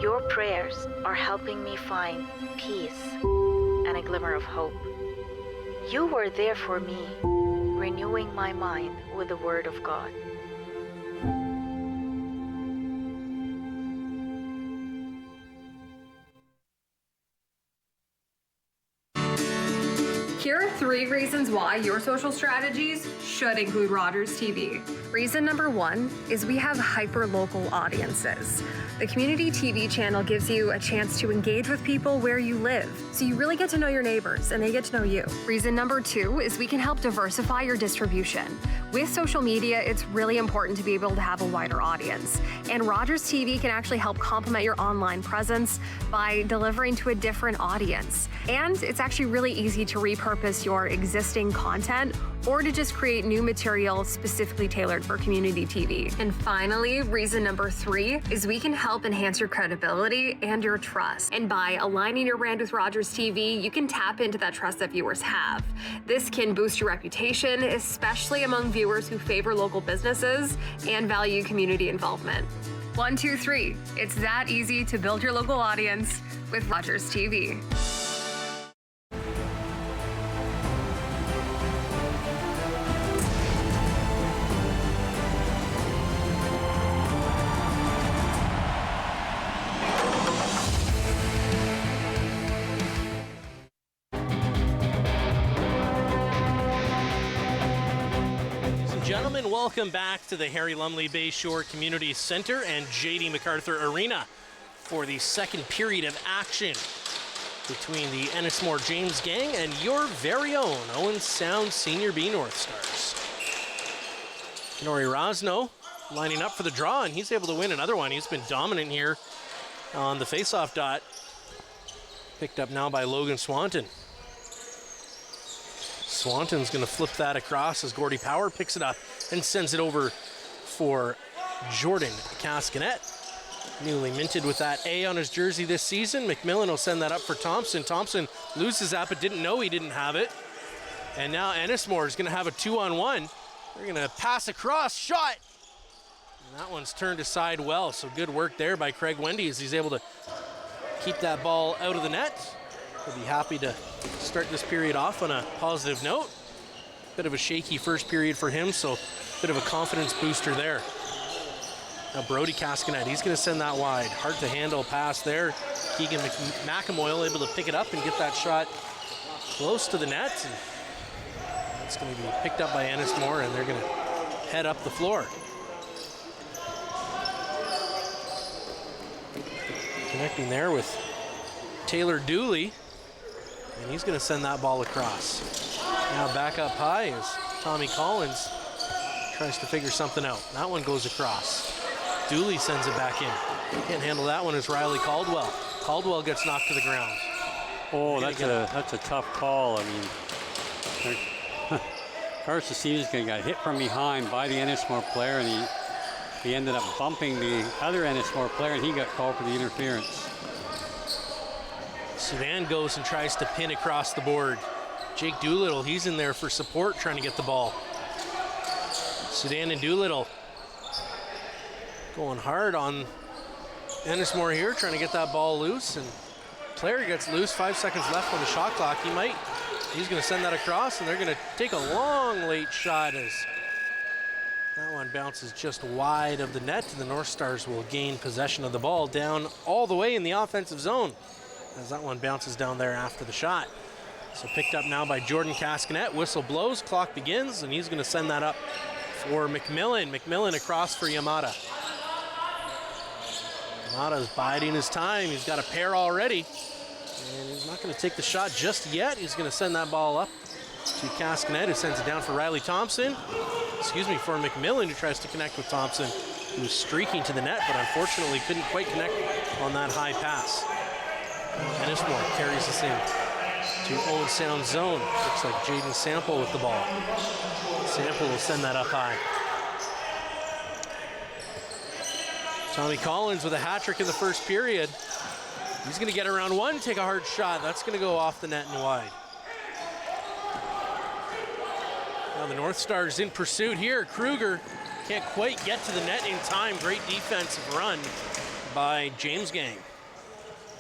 Your prayers are helping me find peace and a glimmer of hope. You were there for me, renewing my mind with the Word of God. Here are 3 reasons why your social strategies should include Rogers TV. Reason number 1 is we have hyper-local audiences. The community TV channel gives you a chance to engage with people where you live, so you really get to know your neighbors and they get to know you. Reason number 2 is we can help diversify your distribution. With social media, it's really important to be able to have a wider audience, and Rogers TV can actually help complement your online presence by delivering to a different audience. And it's actually really easy to repurpose your existing content or to just create new material specifically tailored for community TV. And finally, reason number 3 is we can help enhance your credibility and your trust. And by aligning your brand with Rogers TV, you can tap into that trust that viewers have. This can boost your reputation, especially among viewers who favor local businesses and value community involvement. 1, 2, 3. It's that easy to build your local audience with Rogers TV. Gentlemen, welcome back to the Harry Lumley Bayshore Community Center and J.D. MacArthur Arena for the second period of action between the Ennismore James gang and your very own Owen Sound Senior B North Stars. Kenori Rosno lining up for the draw, and he's able to win another one. He's been dominant here on the faceoff dot. Picked up now by Logan Swanton. Swanton's going to flip that across as Gordie Power picks it up and sends it over for Jordan Cascanet. Newly minted with that A on his jersey this season. McMillan will send that up for Thompson. Thompson loses that but didn't know he didn't have it. And now Ennismore is going to have a 2-on-1. They're going to pass across, shot. And that one's turned aside well, so good work there by Craig Wendy as he's able to keep that ball out of the net. He'll be happy to start this period off on a positive note. Bit of a shaky first period for him, so bit of a confidence booster there. Now Brody Cascanet, he's going to send that wide. Hard to handle pass there. Keegan McAmoyle able to pick it up and get that shot close to the net. And that's going to be picked up by Ennismore, and they're going to head up the floor. Connecting there with Taylor Dooley. And he's going to send that ball across. Now back up high as Tommy Collins tries to figure something out. That one goes across. Dooley sends it back in. Can't handle that one as Riley Caldwell. Caldwell gets knocked to the ground. Oh, that's a tough call. I mean, first the season got hit from behind by the Ennismore player, and he ended up bumping the other Ennismore player, and he got called for the interference. Sudan goes and tries to pin across the board. Jake Doolittle, he's in there for support, trying to get the ball. Sudan and Doolittle going hard on Ennismore here, trying to get that ball loose, and player gets loose, 5 seconds left on the shot clock. He's gonna send that across, and they're gonna take a long late shot as that one bounces just wide of the net, and the North Stars will gain possession of the ball down all the way in the offensive zone as that one bounces down there after the shot. So picked up now by Jordan Cascanet. Whistle blows, clock begins, and he's gonna send that up for McMillan. McMillan across for Yamada. Yamada's biding his time. He's got a pair already, and he's not gonna take the shot just yet. He's gonna send that ball up to Cascanet, who sends it down for Riley Thompson. For McMillan, who tries to connect with Thompson, who's streaking to the net, but unfortunately couldn't quite connect on that high pass. Ennismore carries this in to Owen Sound zone. Looks like Jaden Sample with the ball. Sample will send that up high. Tommy Collins with a hat trick in the first period. He's gonna get around one, take a hard shot. That's gonna go off the net and wide. Now the North Stars in pursuit here. Kruger can't quite get to the net in time. Great defensive run by James Gang.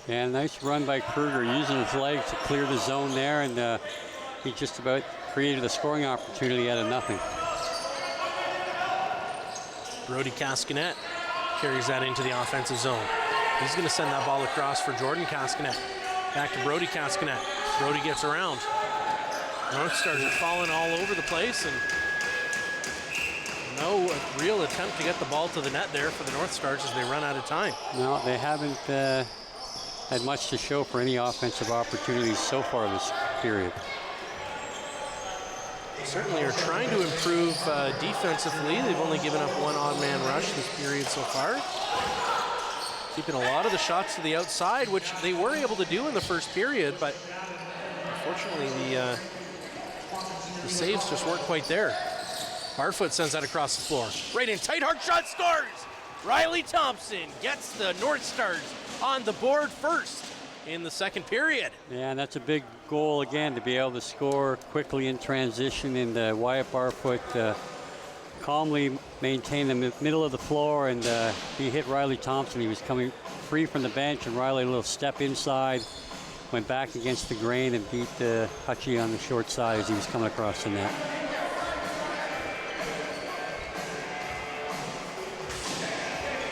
Yeah, nice run by Kruger, using his legs to clear the zone there, and he just about created a scoring opportunity out of nothing. Brody Cascanet carries that into the offensive zone. He's going to send that ball across for Jordan Cascanet. Back to Brody Cascanet. Brody gets around. North Stars are falling all over the place, and no real attempt to get the ball to the net there for the North Stars as they run out of time. No, they haven't had much to show for any offensive opportunities so far this period. Certainly are trying to improve defensively. They've only given up one odd man rush this period so far. Keeping a lot of the shots to the outside, which they were able to do in the first period, but unfortunately the saves just weren't quite there. Barfoot sends that across the floor. Right in tight, hard shot, scores! Riley Thompson gets the North Stars on the board first in the second period. Yeah, and that's a big goal again, to be able to score quickly in transition, and Wyatt Barfoot calmly maintained the middle of the floor, and he hit Riley Thompson. He was coming free from the bench, and Riley a little step inside, went back against the grain and beat Hutchie on the short side as he was coming across the net.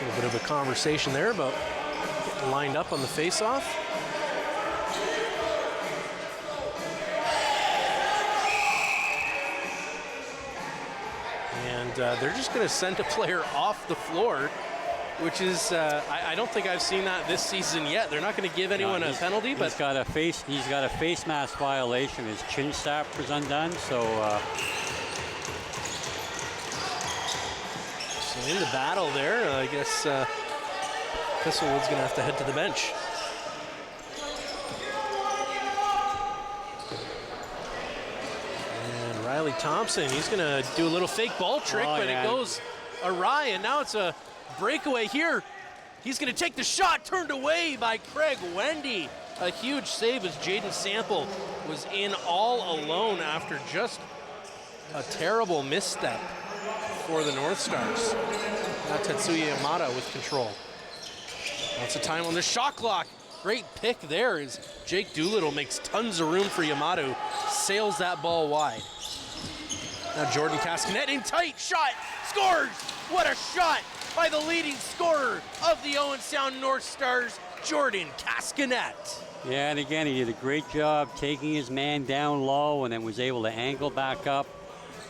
A little bit of a conversation there about getting lined up on the face-off. And they're just going to send a player off the floor, which is, I don't think I've seen that this season yet. They're not going to give anyone a penalty, but he's got a face mask violation. His chin strap was undone, so in the battle there, I guess Thistlewood's going to have to head to the bench. And Riley Thompson, he's going to do a little fake ball trick, but it goes awry, and now it's a breakaway here. He's going to take the shot, turned away by Craig Wendy. A huge save as Jaden Sample was in all alone after just a terrible misstep for the North Stars. Now Tetsuya Yamada with control. Lots of time on the shot clock. Great pick there as Jake Doolittle makes tons of room for Yamada, sails that ball wide. Now Jordan Cascanet in tight, shot, scores! What a shot by the leading scorer of the Owen Sound North Stars, Jordan Cascanet. Yeah, and again, he did a great job taking his man down low and then was able to angle back up,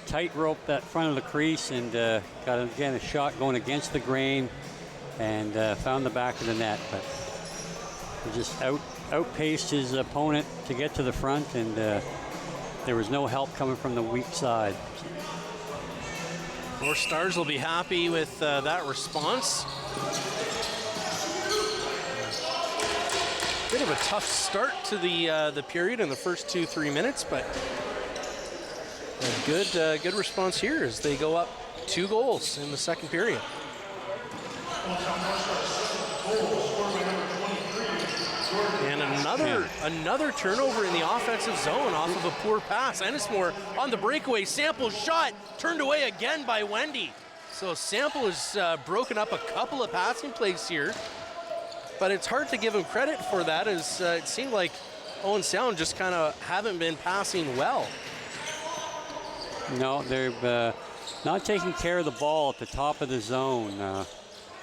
tightrope that front of the crease, and got, again, a shot going against the grain and found the back of the net. But he just outpaced his opponent to get to the front, and there was no help coming from the weak side. North Stars will be happy with that response. Bit of a tough start to the period in the first 2-3 minutes, but a good response here as they go up 2 goals in the second period. And another turnover in the offensive zone off of a poor pass. Ennismore on the breakaway. Sample's shot turned away again by Wendy. So Sample has broken up a couple of passing plays here, but it's hard to give him credit for that, as it seemed like Owen Sound just kind of haven't been passing well. No, they're not taking care of the ball at the top of the zone.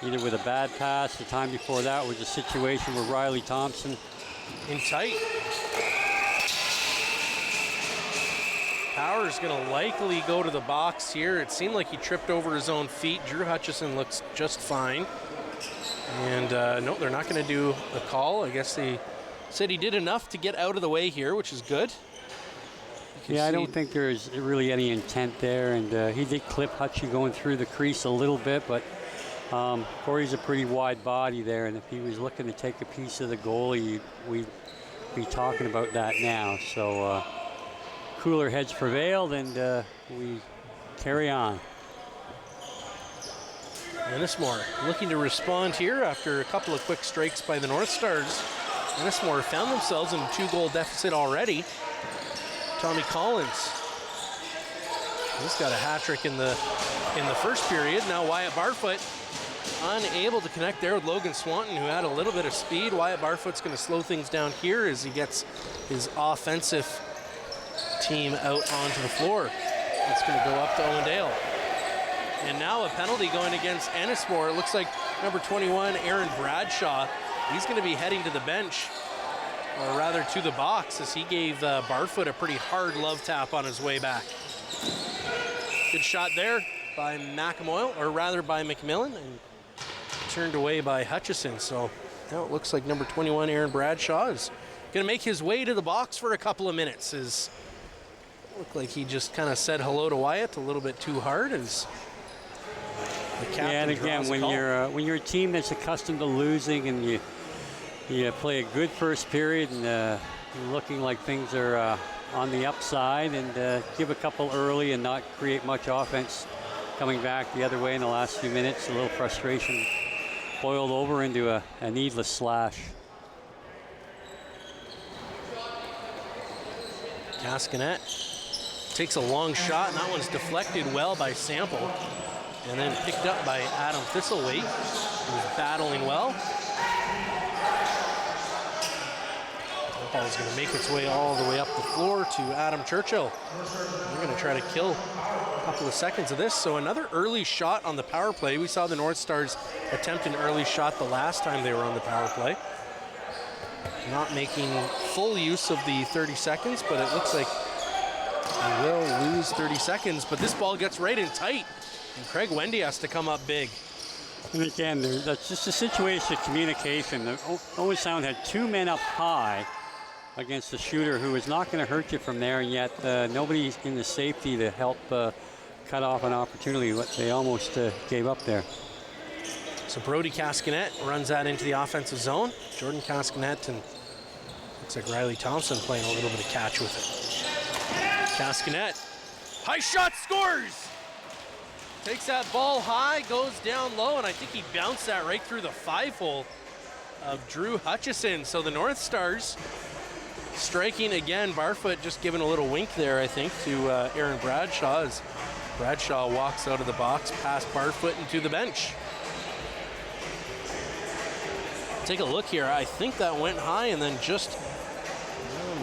Either with a bad pass, the time before that was a situation where Riley Thompson in tight. Power's going to likely go to the box here. It seemed like he tripped over his own feet. Drew Hutchison looks just fine. And no, they're not going to do a call. I guess they said he did enough to get out of the way here, which is good. Yeah, I don't think there's really any intent there, and he did clip Hutchie going through the crease a little bit, but Corey's a pretty wide body there, and if he was looking to take a piece of the goalie, we'd be talking about that now. So cooler heads prevailed, and we carry on. Ennismore looking to respond here after a couple of quick strikes by the North Stars. Ennismore found themselves in a 2-goal deficit already. Tommy Collins, he's got a hat trick in the first period. Now Wyatt Barfoot unable to connect there with Logan Swanton, who had a little bit of speed. Wyatt Barfoot's going to slow things down here as he gets his offensive team out onto the floor. It's going to go up to Owen Dale. And now a penalty going against Ennismore. It looks like number 21, Aaron Bradshaw, he's going to be heading to the bench, or rather to the box, as he gave Barfoot a pretty hard love tap on his way back. Good shot there by McAmoyle, or rather by McMillan, and turned away by Hutchison. So now it looks like number 21, Aaron Bradshaw, is going to make his way to the box for a couple of minutes. It looked like he just kind of said hello to Wyatt a little bit too hard. As the captain and again, when you're a team that's accustomed to losing and you play a good first period and looking like things are on the upside, and give a couple early and not create much offense coming back the other way in the last few minutes, a little frustration boiled over into a needless slash. Cascanet takes a long shot, and that one's deflected well by Sample, and then picked up by Adam Thistlethwaite, who's battling well. The ball is going to make its way all the way up the floor to Adam Churchill. We're going to try to kill a couple of seconds of this. So another early shot on the power play. We saw the North Stars attempt an early shot the last time they were on the power play. Not making full use of the 30 seconds, but it looks like they will lose 30 seconds. But this ball gets right in tight, and Craig Wendy has to come up big. And again, that's just a situation of communication. Owen Sound had 2 men up high against the shooter who is not going to hurt you from there, and yet nobody's in the safety to help cut off an opportunity what they almost gave up there. So Brody Cascanet runs that into the offensive zone. Jordan Cascanet, and looks like Riley Thompson playing a little bit of catch with it. Cascanet, high shot, scores! Takes that ball high, goes down low, and I think he bounced that right through the 5-hole of Drew Hutchison. So the North Stars striking again. Barfoot just giving a little wink there, I think, to Aaron Bradshaw, as Bradshaw walks out of the box past Barfoot and to the bench. Take a look here. I think that went high and then just,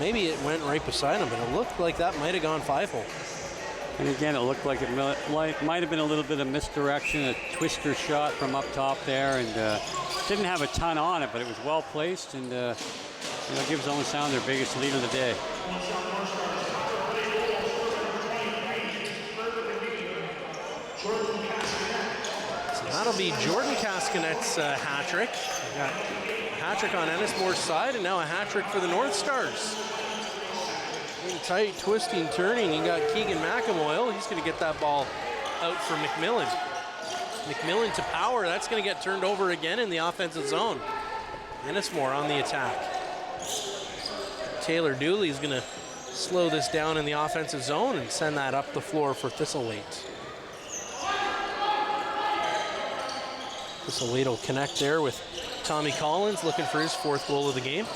maybe it went right beside him, but it looked like that might have gone 5-hole. And again, it looked like it might have been a little bit of misdirection, a twister shot from up top there, and didn't have a ton on it, but it was well placed, and gives Owen Sound their biggest lead of the day. So that'll be Jordan Cascanet's hat trick. We got a hat trick on Ennismore's side, and now a hat trick for the North Stars. In tight, twisting, turning, you got Keegan McAmoyle. He's going to get that ball out for McMillan. McMillan to Power. That's going to get turned over again in the offensive zone. Ennismore on the attack. Taylor Dooley is going to slow this down in the offensive zone and send that up the floor for Thistlethwaite. Thistlethwaite will connect there with Tommy Collins, looking for his 4th goal of the game.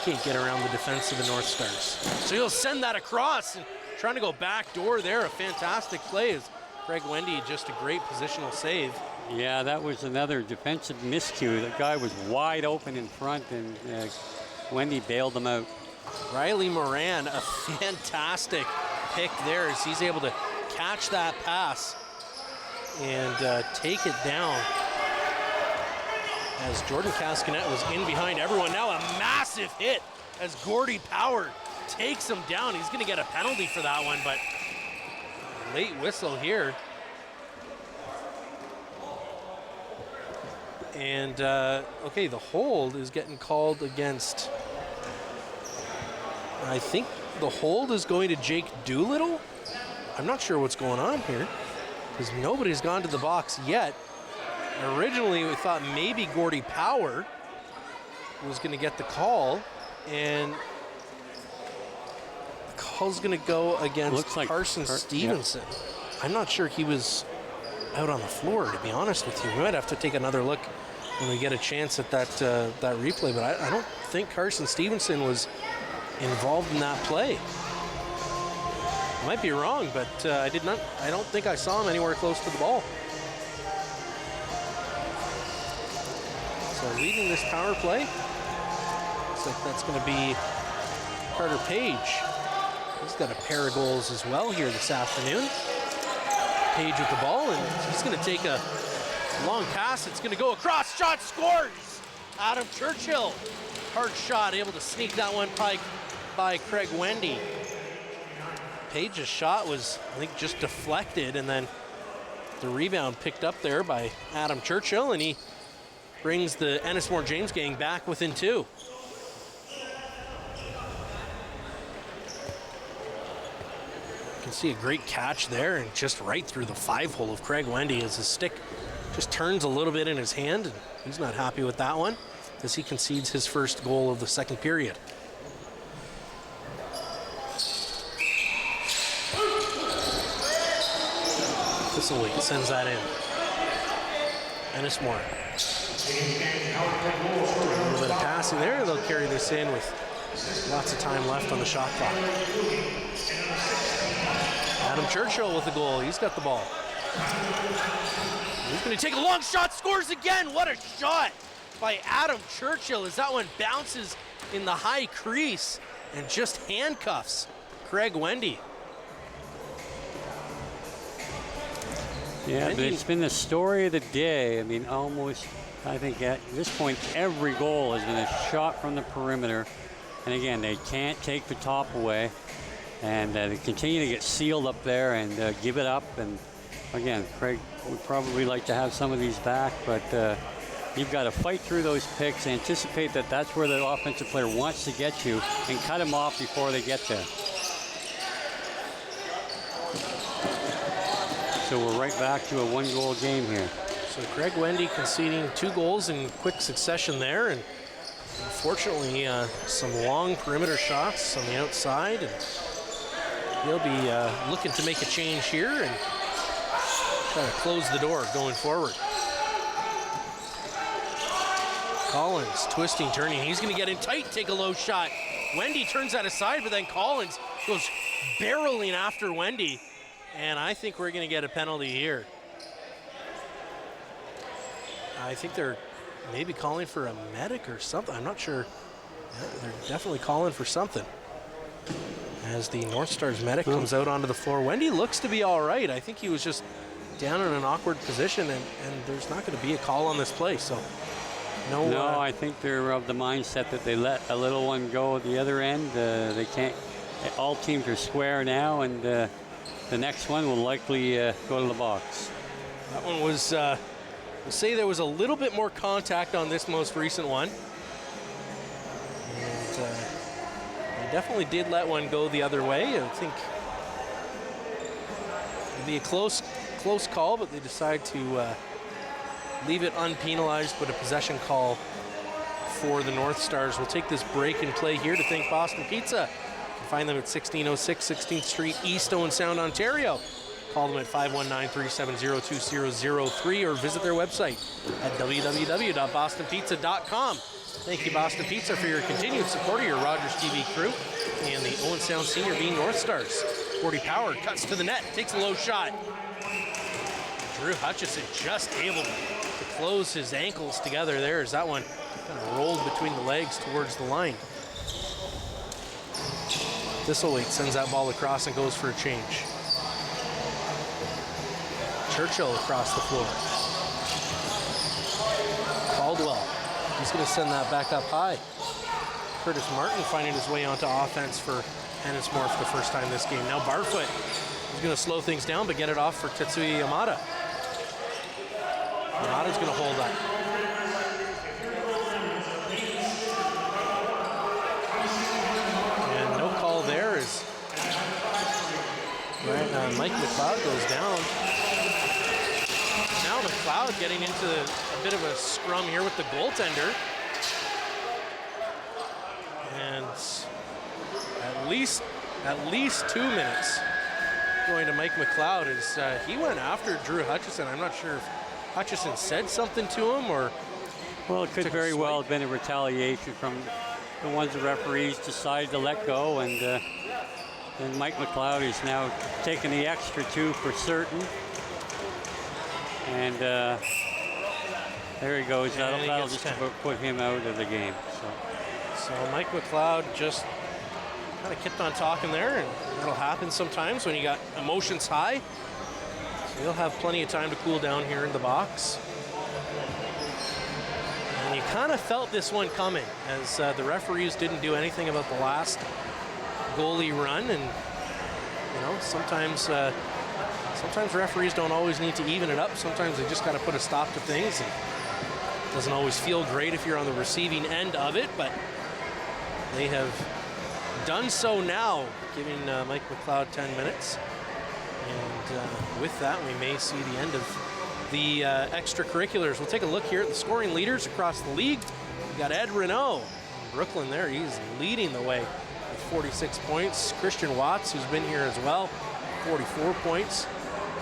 can't get around the defense of the North Stars. So he'll send that across, and trying to go back door there. A fantastic play is Craig Wendy, just a great positional save. Yeah, that was another defensive miscue. The guy was wide open in front, and Wendy bailed him out. Riley Moran, a fantastic pick there as he's able to catch that pass and take it down. As Jordan Cascanet was in behind everyone. Now a massive hit as Gordie Power takes him down. He's gonna get a penalty for that one, but late whistle here. And okay, the hold is getting called against, I think the hold is going to Jake Doolittle. I'm not sure what's going on here because nobody's gone to the box yet. Originally, we thought maybe Gordie Power was going to get the call, and the call's going to go against Carson Stevenson. Yeah. I'm not sure he was out on the floor, to be honest with you. We might have to take another look when we get a chance at that replay, but I don't think Carson Stevenson was involved in that play. I might be wrong, but I don't think I saw him anywhere close to the ball. So leading this power play, looks like that's going to be Carter Page. He's got a pair of goals as well here this afternoon. Page with the ball, and he's going to take a long pass. It's going to go across. Shot scores! Adam Churchill. Hard shot, able to sneak that one by Craig Wendy. Page's shot was, I think, just deflected, and then the rebound picked up there by Adam Churchill, and he brings the Ennismore James gang back within 2. You can see a great catch there, and just right through the 5-hole of Craig Wendy as his stick just turns a little bit in his hand, and he's not happy with that one as he concedes his first goal of the second period. Thistlewaite sends that in. Ennismore. A little bit of passing there. They'll carry this in with lots of time left on the shot clock. Adam Churchill with the goal. He's got the ball. He's going to take a long shot. Scores again. What a shot by Adam Churchill as that one bounces in the high crease and just handcuffs Craig Wendy. Yeah, but it's been the story of the day. I mean, almost, I think at this point, every goal has been a shot from the perimeter. And again, they can't take the top away. And they continue to get sealed up there and give it up. And again, Craig would probably like to have some of these back, but you've got to fight through those picks, anticipate that that's where the offensive player wants to get you, and cut them off before they get there. So we're right back to a 1-goal game here. So Craig Wendy conceding 2 goals in quick succession there, and unfortunately some long perimeter shots on the outside, and he'll be looking to make a change here and try to close the door going forward. Collins twisting, turning, he's going to get in tight, take a low shot. Wendy turns that aside, but then Collins goes barreling after Wendy. And I think we're going to get a penalty here. I think they're maybe calling for a medic or something. I'm not sure. Yeah, they're definitely calling for something. As the North Stars medic comes out onto the floor. Wendy looks to be all right. I think he was just down in an awkward position, and there's not going to be a call on this play. So no, I think they're of the mindset that they let a little one go at the other end. They can't. All teams are square now, and the next one will likely go to the box. That one was, we'll say there was a little bit more contact on this most recent one. And they definitely did let one go the other way. I think it'd be a close call, but they decide to leave it unpenalized, but a possession call for the North Stars. We'll take this break and play here to thank Boston Pizza. Find them at 1606 16th Street, East Owen Sound, Ontario. Call them at 519-370-2003 or visit their website at www.bostonpizza.com. Thank you, Boston Pizza, for your continued support of your Rogers TV crew and the Owen Sound Senior Bean North Stars. Gordy Power cuts to the net, takes a low shot. Drew Hutchison just able to close his ankles together there as that one kind of rolled between the legs towards the line. Thistlethwaite sends that ball across and goes for a change. Churchill across the floor. Caldwell, he's going to send that back up high. Curtis Martin finding his way onto offense for Ennismore for the first time this game. Now Barfoot is going to slow things down but get it off for Tetsuya Yamada. Yamada's going to hold up. And no call there as Mike McLeod goes down. Now McLeod getting into a bit of a scrum here with the goaltender. And at least 2 minutes going to Mike McLeod as he went after Drew Hutchison. I'm not sure if Hutchison said something to him or... Well, it could very well have been a retaliation from the ones the referees decided to let go, and Mike McLeod is now taking the extra 2 for certain. And there he goes. That'll just about put him out of the game. So Mike McLeod just kind of kept on talking there, and that'll happen sometimes when you got emotions high. So he'll have plenty of time to cool down here in the box. And you kind of felt this one coming as the referees didn't do anything about the last goalie run, and you know, sometimes referees don't always need to even it up. Sometimes they just got to put a stop to things. And it doesn't always feel great if you're on the receiving end of it, but they have done so now, giving Mike McLeod 10 minutes. And with that, we may see the end of the extracurriculars. We'll take a look here at the scoring leaders across the league. We've got Ed Renault in Brooklyn there. He's leading the way with 46 points. Christian Watts, who's been here as well, 44 points.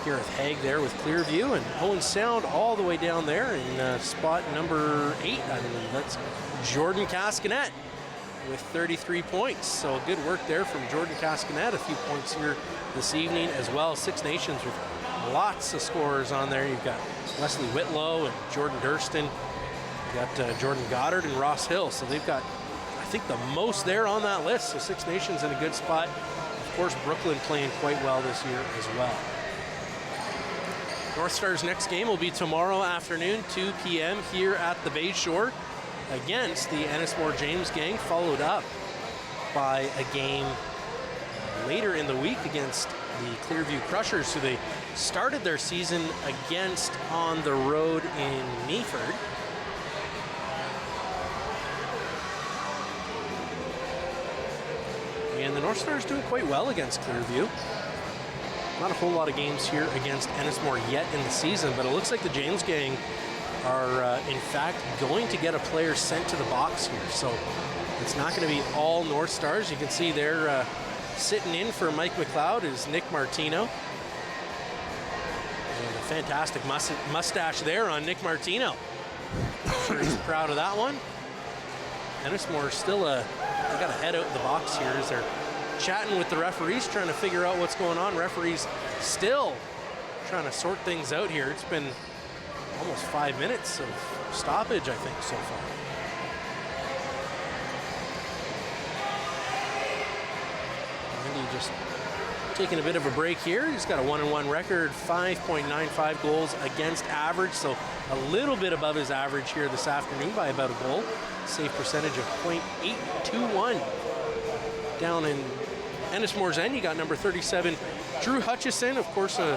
Gareth Haig there with Clearview, and Owen Sound all the way down there in spot number 8, I believe. That's Jordan Cascanet with 33 points. So good work there from Jordan Cascanet. A few points here this evening as well. Six Nations with lots of scorers on there. You've got Wesley Whitlow and Jordan Durston. You've got Jordan Goddard and Ross Hill. So they've got, I think, the most there on that list. So Six Nations in a good spot. Of course, Brooklyn playing quite well this year as well. North Stars' next game will be tomorrow afternoon, 2 p.m. here at the Bayshore against the Ennismore James Gang, followed up by a game later in the week against the Clearview Crushers, who they started their season against on the road in Meaford. And the North Stars doing quite well against Clearview. Not a whole lot of games here against Ennismore yet in the season, but it looks like the James Gang are in fact going to get a player sent to the box here. So it's not going to be all North Stars. You can see there sitting in for Mike McLeod is Nick Martino. And a fantastic mustache there on Nick Martino. I'm sure he's proud of that one. Ennismore still they got a head out in the box here as they're chatting with the referees, trying to figure out what's going on. Referees still trying to sort things out here. It's been almost 5 minutes of stoppage, I think, so far. Andy just taking a bit of a break here. He's got a 1-1 record, 5.95 goals against average, so a little bit above his average here this afternoon by about a goal. Save percentage of .821. Down in Ennismore's end, you got number 37, Drew Hutchison, of course, an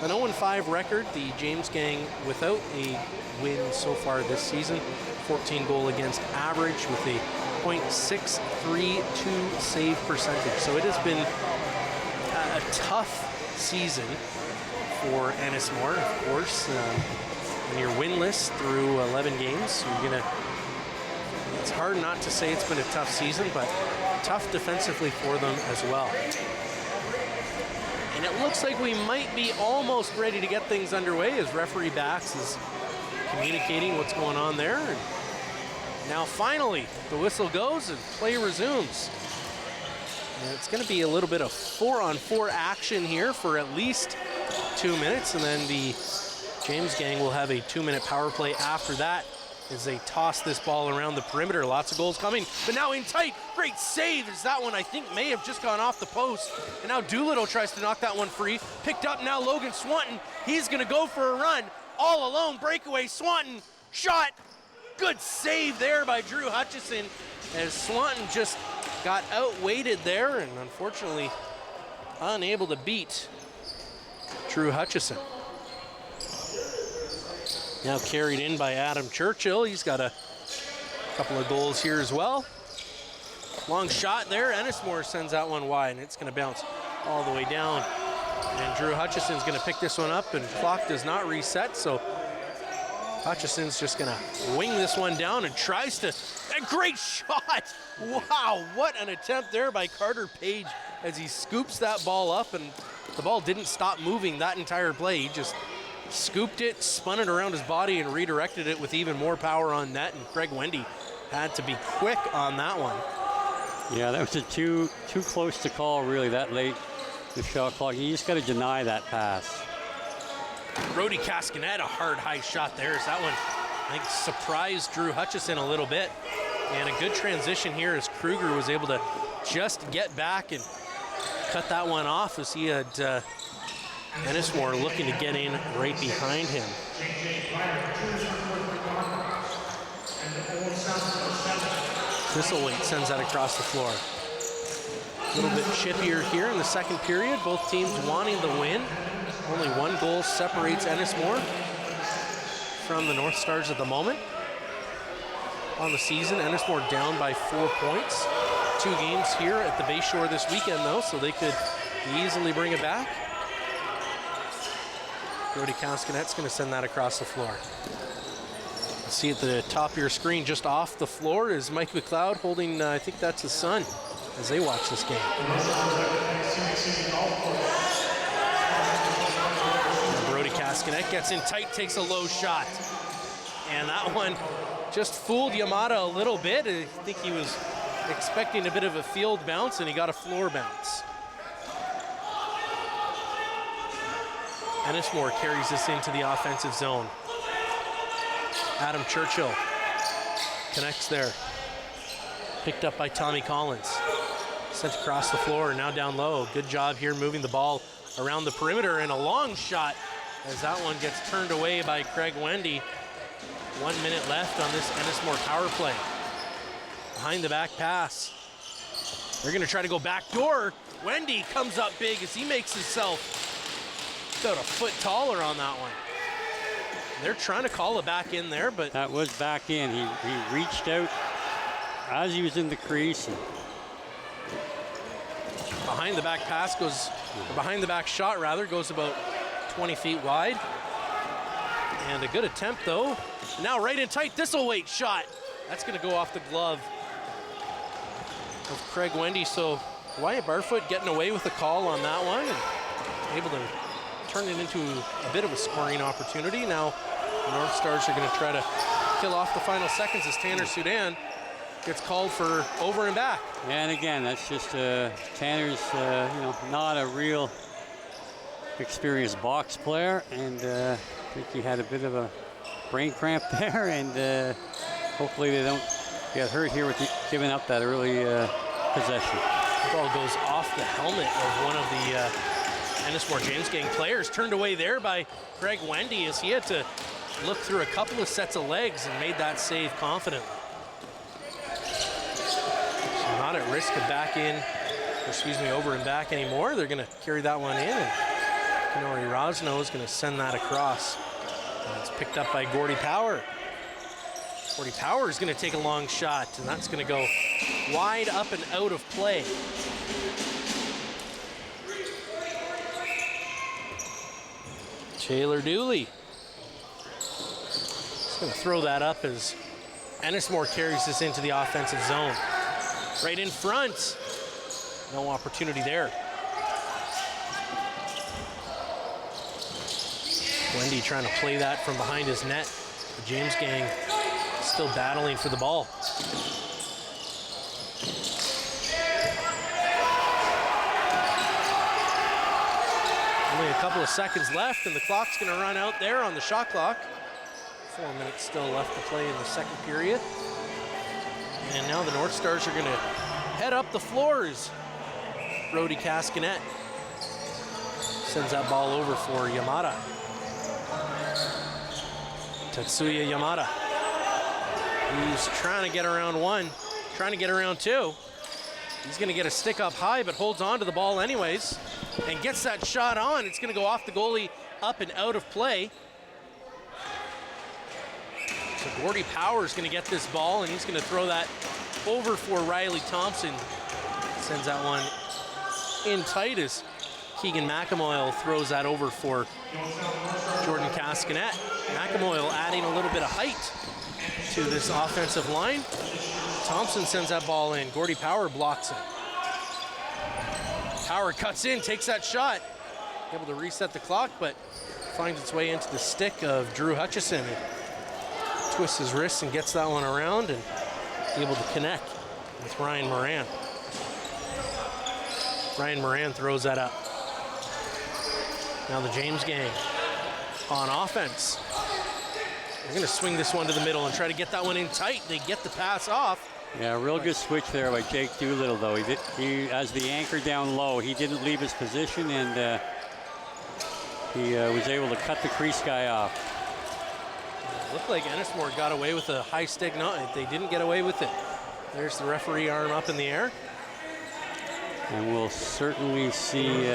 0-5 record. The James Gang without a win so far this season. 14 goal against average with a .632 save percentage. So it has been a tough season for Ennismore, of course. When you're winless through 11 games, it's hard not to say it's been a tough season, but tough defensively for them as well. And it looks like we might be almost ready to get things underway as referee Bax is communicating what's going on there. And now finally, the whistle goes and play resumes. And it's going to be a little bit of 4-on-4 action here for at least 2 minutes, and then the James gang will have a 2-minute power play after that as they toss this ball around the perimeter. Lots of goals coming, but now in tight. Great save as that one I think may have just gone off the post. And now Doolittle tries to knock that one free. Picked up now Logan Swanton. He's going to go for a run. All alone, breakaway, Swanton, shot. Good save there by Drew Hutchison as Swanton just got outweighted there and unfortunately unable to beat Drew Hutchison. Now carried in by Adam Churchill. He's got a couple of goals here as well. Long shot there. Ennismore sends that one wide, and it's going to bounce all the way down. And Drew Hutchison's going to pick this one up, and clock does not reset, so Hutchison's just going to wing this one down and tries to. A great shot! Wow, what an attempt there by Carter Page as he scoops that ball up, and the ball didn't stop moving that entire play. He just scooped it, spun it around his body, and redirected it with even more power on net, and Craig Wendy had to be quick on that one. Yeah, that was too close to call, really, that late, the shot clock. You just got to deny that pass. Brody Cascanet, a hard, high shot there. As that one, I think, surprised Drew Hutchison a little bit. And a good transition here as Kruger was able to just get back and cut that one off as he had Ennismore looking to get in right behind him. Thistlethwaite sends that across the floor. A little bit chippier here in the second period. Both teams wanting the win. Only one goal separates Ennismore from the North Stars at the moment. On the season, Ennismore down by 4 points. 2 games here at the Bayshore this weekend, though, so they could easily bring it back. Brody Cascanet's going to send that across the floor. See at the top of your screen, just off the floor, is Mike McLeod holding, I think that's his son, as they watch this game. And Brody Cascanet gets in tight, takes a low shot. And that one just fooled Yamada a little bit. I think he was expecting a bit of a field bounce, and he got a floor bounce. Ennismore carries this into the offensive zone. Adam Churchill connects there. Picked up by Tommy Collins. Sent across the floor, now down low. Good job here moving the ball around the perimeter, and a long shot as that one gets turned away by Craig Wendy. 1 minute left on this Ennismore power play. Behind the back pass. They're gonna try to go backdoor. Wendy comes up big as he makes himself about a foot taller on that one. They're trying to call it back in there, but that was back in. He reached out as he was in the crease. Behind the back pass goes, or behind the back shot rather, goes about 20 feet wide. And a good attempt though. Now right in tight, Thistlethwaite shot. That's gonna go off the glove of Craig Wendy. So Wyatt Barfoot getting away with a call on that one and able to turn it into a bit of a scoring opportunity. Now the North Stars are going to try to kill off the final seconds as Tanner Sudan gets called for over and back. And again, that's just Tanner's not a real experienced box player, and I think he had a bit of a brain cramp there, and hopefully they don't get hurt here with giving up that early possession. The ball goes off the helmet of one of the Ennismore James Gang players, turned away there by Craig Wendy as he had to look through a couple of sets of legs and made that save confidently. So not at risk of over and back anymore. They're going to carry that one in, and Kenori Rosno is going to send that across. And it's picked up by Gordy Power. Gordy Power is going to take a long shot, and that's going to go wide up and out of play. Taylor Dooley. Just going to throw that up as Ennismore carries this into the offensive zone. Right in front. No opportunity there. Wendy trying to play that from behind his net. The James gang still battling for the ball. Only a couple of seconds left, and the clock's going to run out there on the shot clock. 4 minutes still left to play in the second period. And now the North Stars are going to head up the floors. Brody Cascanet sends that ball over for Yamada. Tetsuya Yamada. He's trying to get around one, trying to get around two. He's going to get a stick up high, but holds on to the ball anyways and gets that shot on. It's going to go off the goalie, up and out of play. So Gordy Power is going to get this ball, and he's going to throw that over for Riley Thompson. Sends that one in tight as Keegan McAmoyle throws that over for Jordan Cascanet. McAmoyle adding a little bit of height to this offensive line. Thompson sends that ball in. Gordy Power blocks it. Power cuts in, takes that shot. Able to reset the clock, but finds its way into the stick of Drew Hutchison. Twists his wrist and gets that one around and able to connect with Ryan Moran. Ryan Moran throws that up. Now the James gang on offense. They're going to swing this one to the middle and try to get that one in tight. They get the pass off. Yeah, real good switch there by Jake Doolittle, though. He as the anchor down low, he didn't leave his position, and he was able to cut the crease guy off. It looked like Ennismore got away with a high stick. No, they didn't get away with it. There's the referee arm up in the air. And we'll certainly see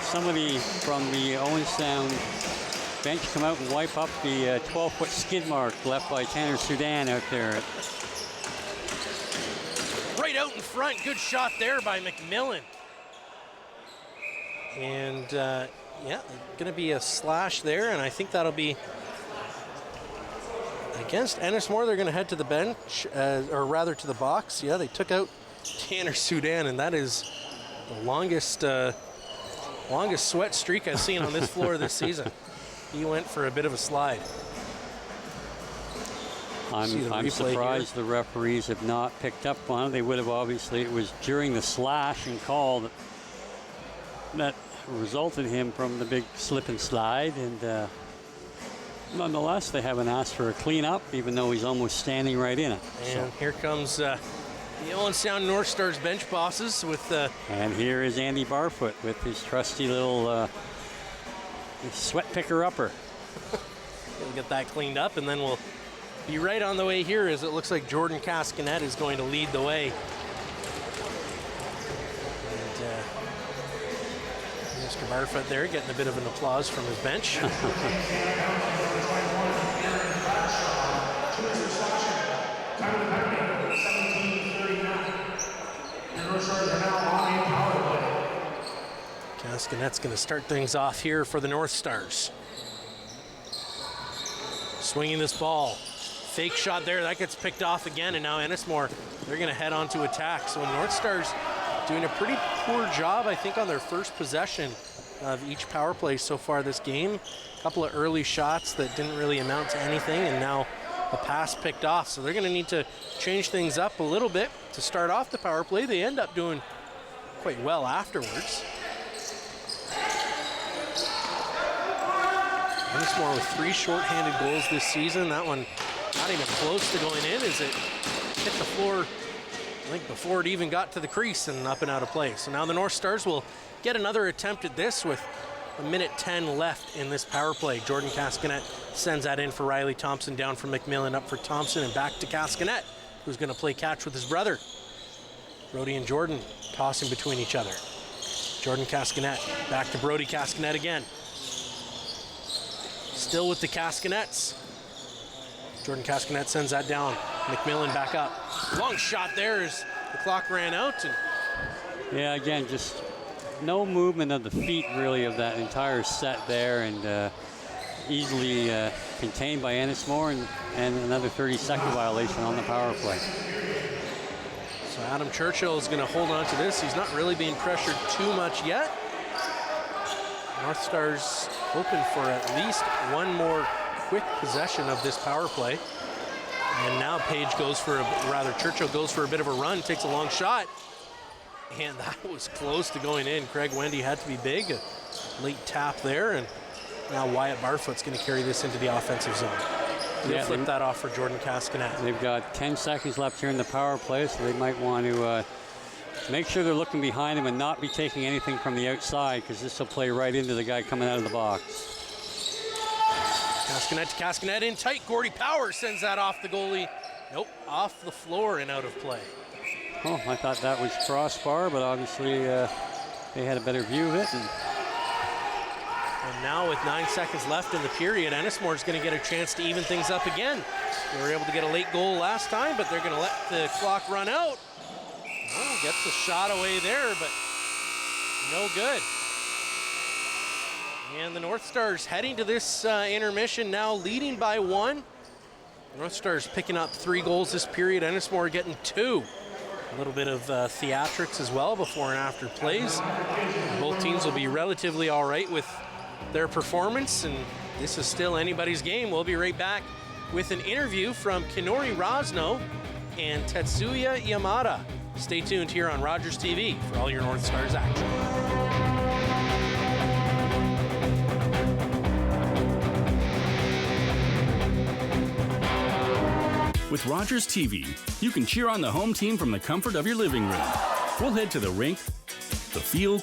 somebody from the Owen Sound bench come out and wipe up the 12-foot skid mark left by Tanner Sudan out there. Right out in front, good shot there by McMillan. And yeah, gonna be a slash there, and I think that'll be against Ennismore. They're gonna head to the bench, or rather to the box. Yeah, they took out Tanner Sudan, and that is the longest sweat streak I've seen on this floor this season. He went for a bit of a slide. I'm surprised the referees have not picked up on it. They would have, obviously. It was during the slash and call that resulted him from the big slip and slide, and nonetheless they haven't asked for a cleanup, even though he's almost standing right in it. And here comes the Owen Sound North Stars bench bosses with and here is Andy Barfoot with his trusty little sweat picker upper. We'll get that cleaned up, and then we'll be right on the way here, as it looks like Jordan Cascanet is going to lead the way. And Mr. Barfoot there getting a bit of an applause from his bench. Cascanet's going to start things off here for the North Stars. Swinging this ball. Fake shot there, that gets picked off again, and now Ennismore, they're going to head on to attack. So North Stars doing a pretty poor job, I think, on their first possession of each power play so far this game. A couple of early shots that didn't really amount to anything, and now a pass picked off. So they're going to need to change things up a little bit to start off the power play. They end up doing quite well afterwards. Ennismore with 3 shorthanded goals this season. That one not even close to going in as it hit the floor, I think, before it even got to the crease and up and out of play. So now the North Stars will get another attempt at this with 1:10 left in this power play. Jordan Cascanet sends that in for Riley Thompson, down from McMillan, up for Thompson, and back to Cascanet, who's going to play catch with his brother. Brody and Jordan tossing between each other. Jordan Cascanet back to Brody Cascanet again. Still with the Cascanets. Jordan Cascanet sends that down. McMillan back up. Long shot there as the clock ran out. And yeah, again, just no movement of the feet really of that entire set there, and easily contained by Ennismore, and another 30-second violation on the power play. So Adam Churchill is going to hold on to this. He's not really being pressured too much yet. North Stars hoping for at least one more quick possession of this power play. And now Churchill goes for a bit of a run, takes a long shot. And that was close to going in. Craig Wendy had to be big. A late tap there, and now Wyatt Barfoot's going to carry this into the offensive zone. They'll flip that off for Jordan Cascanet. They've got 10 seconds left here in the power play, so they might want to make sure they're looking behind him and not be taking anything from the outside, because this will play right into the guy coming out of the box. Cascanet to Cascanet in tight. Gordie Power sends that off the goalie. Nope, off the floor and out of play. Oh, I thought that was crossbar, but obviously they had a better view of it. And now with 9 seconds left in the period, Ennismore is going to get a chance to even things up again. They were able to get a late goal last time, but they're going to let the clock run out. Oh, gets a shot away there, but no good. And the North Stars heading to this intermission now leading by 1. North Stars picking up 3 goals this period. Ennismore getting 2. A little bit of theatrics as well before and after plays. Both teams will be relatively all right with their performance, and this is still anybody's game. We'll be right back with an interview from Kenori Rosno and Tetsuya Yamada. Stay tuned here on Rogers TV for all your North Stars action. With Rogers TV, you can cheer on the home team from the comfort of your living room. We'll head to the rink, the field,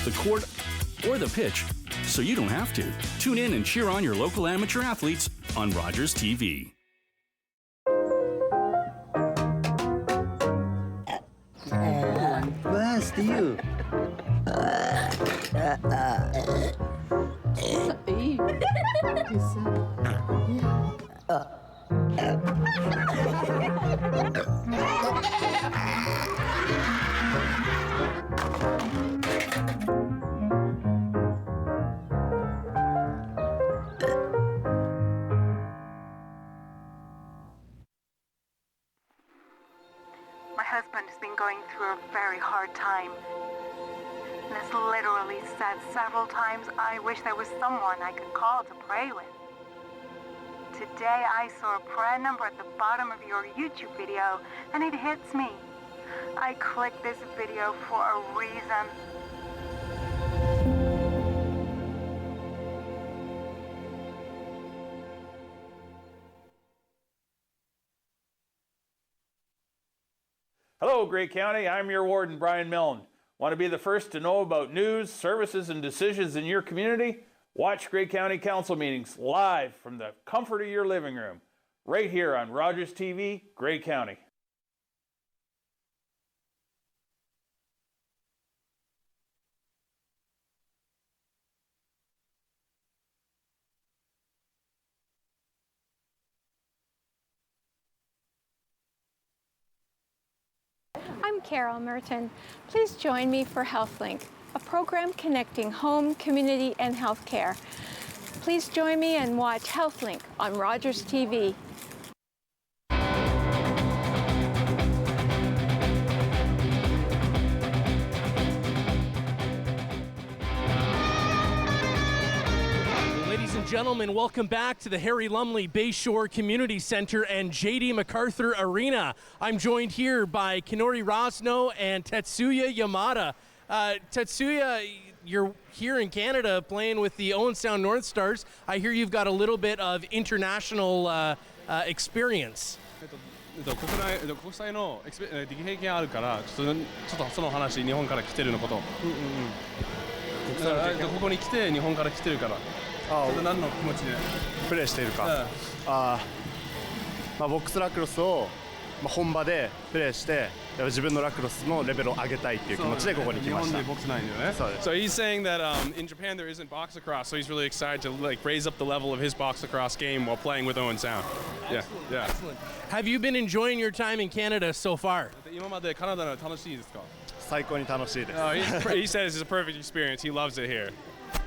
the court, or the pitch, so you don't have to. Tune in and cheer on your local amateur athletes on Rogers TV. Where's you? My husband has been going through a very hard time. And has literally said several times, I wish there was someone I could call to pray with. Today I saw a prayer number at the bottom of your YouTube video, and it hits me. I clicked this video for a reason. Hello, Grey County. I'm your warden, Brian Milne. Want to be the first to know about news, services, and decisions in your community? Watch Grey County Council meetings live from the comfort of your living room, right here on Rogers TV, Grey County. I'm Carol Merton. Please join me for HealthLink, a program connecting home, community, and healthcare. Please join me and watch HealthLink on Rogers TV. Ladies and gentlemen, welcome back to the Harry Lumley Bayshore Community Center and J.D. MacArthur Arena. I'm joined here by Kenori Rosno and Tetsuya Yamada. Tetsuya, you're here in Canada playing with the Owen Sound North Stars. I hear you've got a little bit of international experience. 国際の経験あるからちょっとその話日本から来てるのこと。ここに来て日本から来てるから。何の気持ちでプレーしているか。ボックスラクロスを本場でプレーして自分のラクロスのレベルを上げたいっていう気持ちでここに来ました。日本でボックスないんだよね。So he's saying that in Japan there isn't box lacrosse, so he's really excited to raise up the level of his box lacrosse game while playing with Owen Sound. Yeah. Excellent. Have you been enjoying your time in Canada so far? 今までカナダの楽しいですか？最高に楽しいです。He says it's a perfect experience. He loves it here.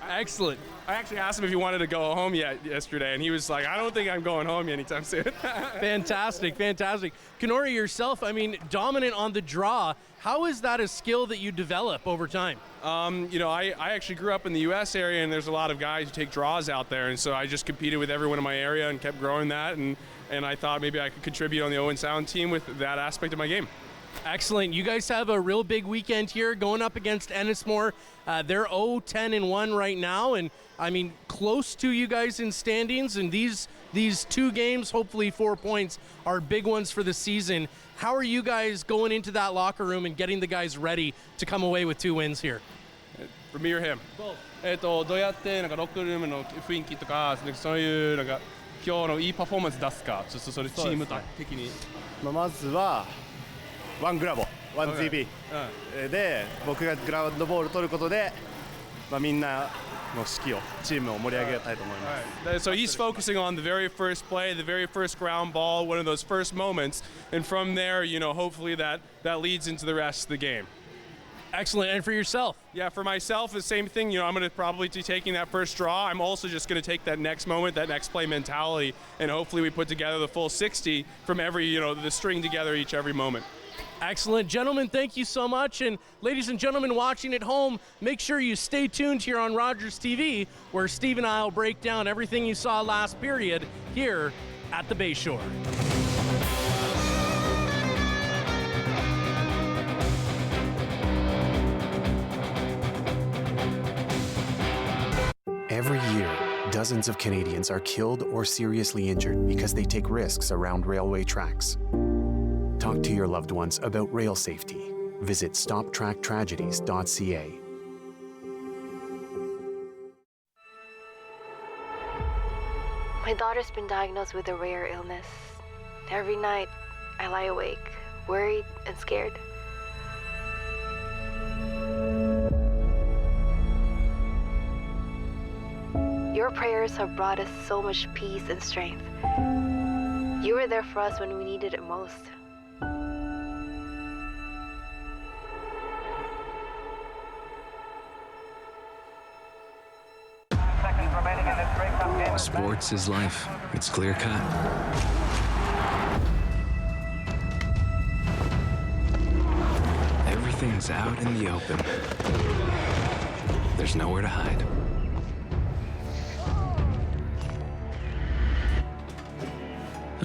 Excellent. I actually asked him if he wanted to go home yesterday, and he was like, I don't think I'm going home anytime soon. Fantastic, fantastic. Kenori, yourself, I mean, dominant on the draw. How is that a skill that you develop over time? I actually grew up in the U.S. area, and there's a lot of guys who take draws out there, and so I just competed with everyone in my area and kept growing that, and I thought maybe I could contribute on the Owen Sound team with that aspect of my game. Excellent. You guys have a real big weekend here going up against Ennismore. They're 0-10-1 right now, and I mean, close to you guys in standings, and these 2 games, hopefully 4 points, are big ones for the season. How are you guys going into that locker room and getting the guys ready to come away with 2 wins here? For me or him? Both. どうやってなんかロックルームの雰囲気とかそういうなんか今日のいいパフォーマンス出すか、ちょっとそれチーム的に。まずはワングラボ、ワン ZB で僕がグラウンドボール取ることで、みんなの士気をチームを盛り上げたいと思います。So he's focusing on the very first play, the very first ground ball, one of those first moments, and from there, hopefully that leads into the rest of the game. Excellent. And for yourself? Yeah, for myself, the same thing. I'm going to probably be taking that first draw. I'm also just going to take that next moment, that next play mentality, and hopefully we put together the full 60 from every, the string together every moment. Excellent. Gentlemen, thank you so much. And ladies and gentlemen watching at home, make sure you stay tuned here on Rogers TV, where Steve and I will break down everything you saw last period here at the Bayshore. Every year, dozens of Canadians are killed or seriously injured because they take risks around railway tracks. Talk to your loved ones about rail safety. Visit stoptracktragedies.ca. My daughter's been diagnosed with a rare illness. Every night, I lie awake, worried and scared. Your prayers have brought us so much peace and strength. You were there for us when we needed it most. Sports is life. It's clear cut. Everything's out in the open. There's nowhere to hide.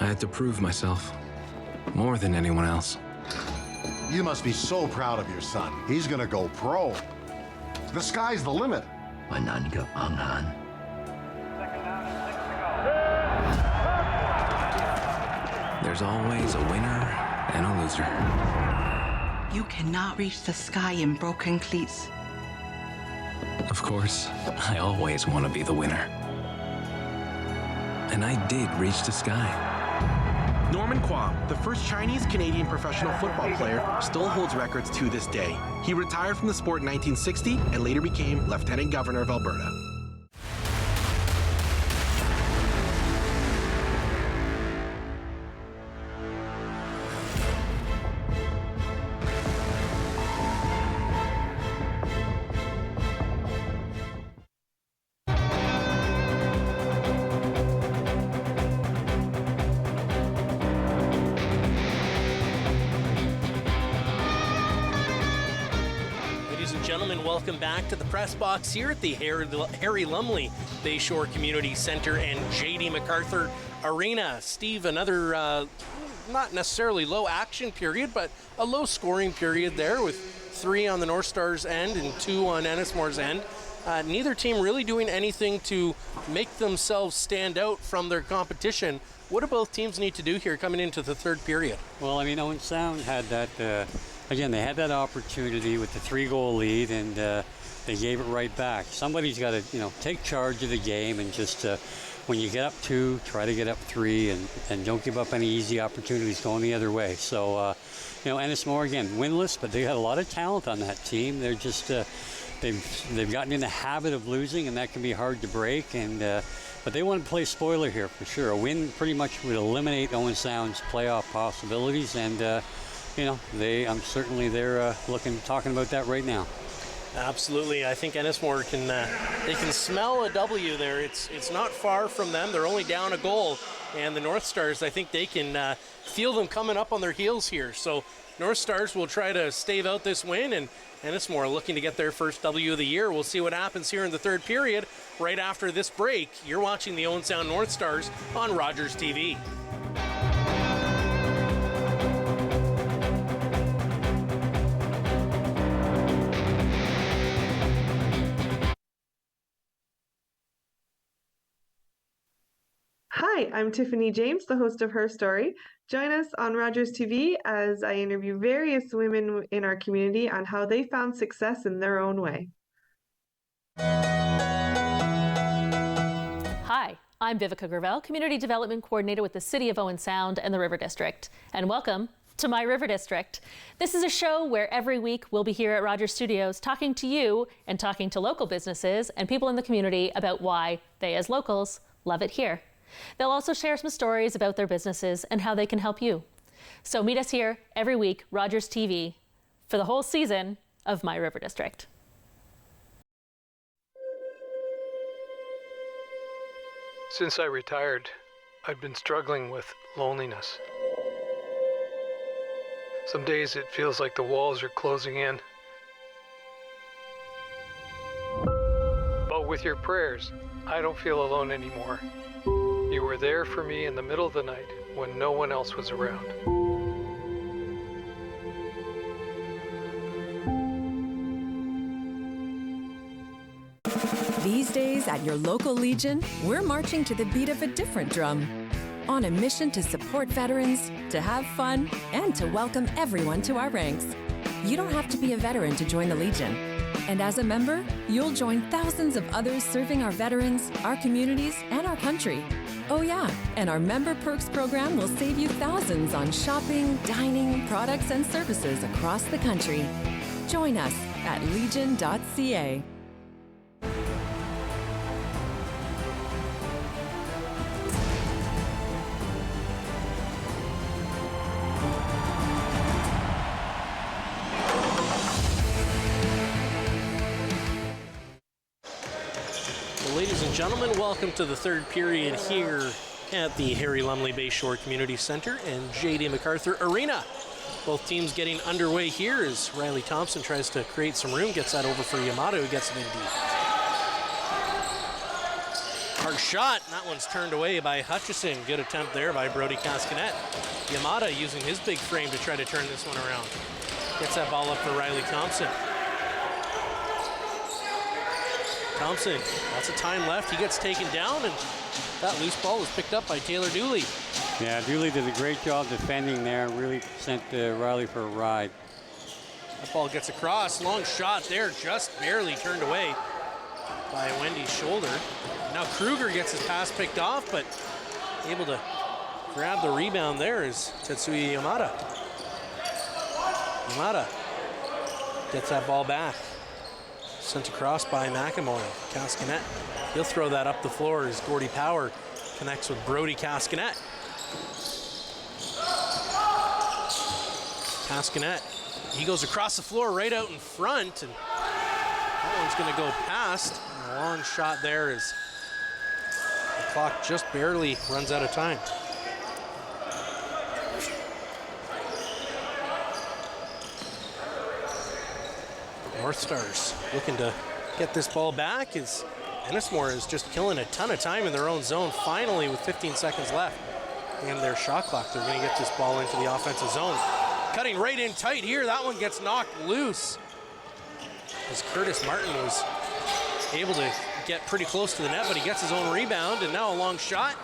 I had to prove myself more than anyone else. You must be so proud of your son. He's gonna go pro. The sky's the limit. There's always a winner and a loser. You cannot reach the sky in broken cleats. Of course, I always want to be the winner. And I did reach the sky. Norman Kwong, the first Chinese-Canadian professional football player, still holds records to this day. He retired from the sport in 1960 and later became Lieutenant Governor of Alberta. Welcome back to the press box here at the Harry Lumley Bayshore Community Center and J.D. MacArthur Arena. Steve, another not necessarily low action period, but a low scoring period there with 3 on the North Stars end and 2 on Ennismore's end. Neither team really doing anything to make themselves stand out from their competition. What do both teams need to do here coming into the third period? Well, I mean, Owen Sound had that, again, they had that opportunity with the 3-goal lead, and they gave it right back. Somebody's got to, take charge of the game and just, when you get up 2, try to get up 3, and don't give up any easy opportunities going the other way. So, Ennismore, again, winless, but they got a lot of talent on that team. They're just, they've gotten in the habit of losing, and that can be hard to break. And but they want to play spoiler here for sure. A win pretty much would eliminate Owen Sound's playoff possibilities, and I'm certainly they're talking about that right now. Absolutely. I think Ennismore can they can smell a W there. It's not far from them. They're only down a goal, and the North Stars, I think they can feel them coming up on their heels here. So North Stars will try to stave out this win, and Ennismore looking to get their first W of the year. We'll see what happens here in the third period right after this break. You're watching the Owen Sound North Stars on Rogers TV. Hi, I'm Tiffany James, the host of Her Story. Join us on Rogers TV as I interview various women in our community on how they found success in their own way. Hi, I'm Vivica Gravel, Community Development Coordinator with the City of Owen Sound and the River District. And welcome to My River District. This is a show where every week we'll be here at Rogers Studios talking to you and talking to local businesses and people in the community about why they, as locals, love it here. They'll also share some stories about their businesses and how they can help you. So meet us here every week, Rogers TV, for the whole season of My River District. Since I retired, I've been struggling with loneliness. Some days it feels like the walls are closing in. But with your prayers, I don't feel alone anymore. You were there for me in the middle of the night when no one else was around. These days at your local Legion, we're marching to the beat of a different drum. On a mission to support veterans, to have fun, and to welcome everyone to our ranks. You don't have to be a veteran to join the Legion. And as a member, you'll join thousands of others serving our veterans, our communities, and our country. Oh yeah, and our Member Perks program will save you thousands on shopping, dining, products, and services across the country. Join us at legion.ca. Ladies and gentlemen, welcome to the third period here at the Harry Lumley Bayshore Community Center and J.D. MacArthur Arena. Both teams getting underway here as Riley Thompson tries to create some room, gets that over for Yamato, who gets it in deep. Hard shot, that one's turned away by Hutchison. Good attempt there by Brody Cascanet. Yamato using his big frame to try to turn this one around. Gets that ball up for Riley Thompson. Thompson, lots of time left. He gets taken down, and that loose ball was picked up by Taylor Dooley. Yeah, Dooley did a great job defending there. Really sent Riley for a ride. That ball gets across. Long shot there, just barely turned away by Wendy's shoulder. Now Kruger gets his pass picked off, but able to grab the rebound there is Tetsuya Yamada. Yamada gets that ball back. Sent across by McElmoy. Cascanet, he'll throw that up the floor as Gordy Power connects with Brody Cascanet. Cascanet, he goes across the floor right out in front, and that one's gonna go past. And a long shot there as the clock just barely runs out of time. North Stars looking to get this ball back as Ennismore is just killing a ton of time in their own zone. Finally, with 15 seconds left and their shot clock, they're going to get this ball into the offensive zone. Cutting right in tight here. That one gets knocked loose as Curtis Martin was able to get pretty close to the net, but he gets his own rebound, and now a long shot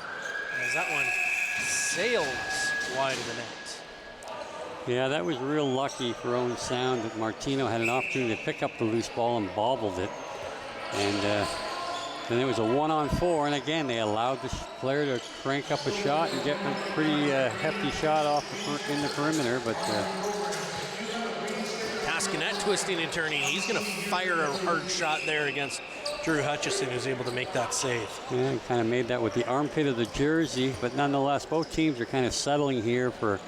as that one sails wide of the net. Yeah, that was real lucky for Owen Sound that Martino had an opportunity to pick up the loose ball and bobbled it. And then it was a 1-on-4, and again, they allowed the player to crank up a shot and get a pretty hefty shot off in the perimeter, but Cascanet twisting and turning. He's going to fire a hard shot there against Drew Hutchison, who's able to make that save. Yeah, he kind of made that with the armpit of the jersey, but nonetheless, both teams are kind of settling here for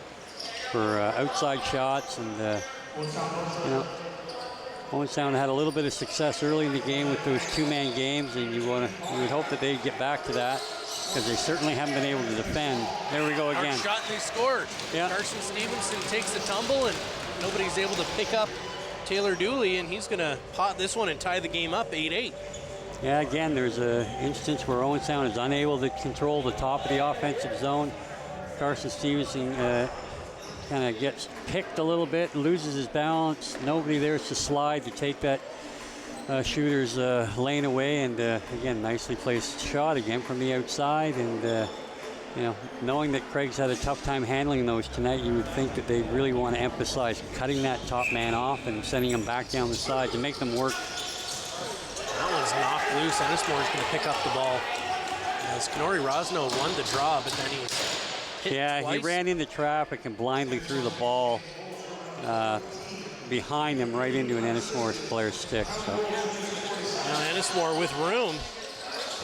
outside shots, and you know, Owen Sound had a little bit of success early in the game with those two-man games, and you would hope that they get back to that, because they certainly haven't been able to defend. There we go again. Hard shot and they scored. Yeah. Carson Stevenson takes the tumble, and nobody's able to pick up Taylor Dooley, and he's going to pot this one and tie the game up 8-8. Yeah, again, there's an instance where Owen Sound is unable to control the top of the offensive zone. Carson Stevenson kind of gets picked a little bit, loses his balance. Nobody there to slide to take that shooter's lane away, and again, nicely placed shot again from the outside. And you know, knowing that Craig's had a tough time handling those tonight, you would think that they really want to emphasize cutting that top man off and sending him back down the side to make them work. That one's knocked loose. Ennismore is going to pick up the ball. As Kenori Rosno won the draw, but then he was hit twice. He ran into traffic and blindly threw the ball behind him right into an Ennismore player's stick. So. Now Ennismore with room,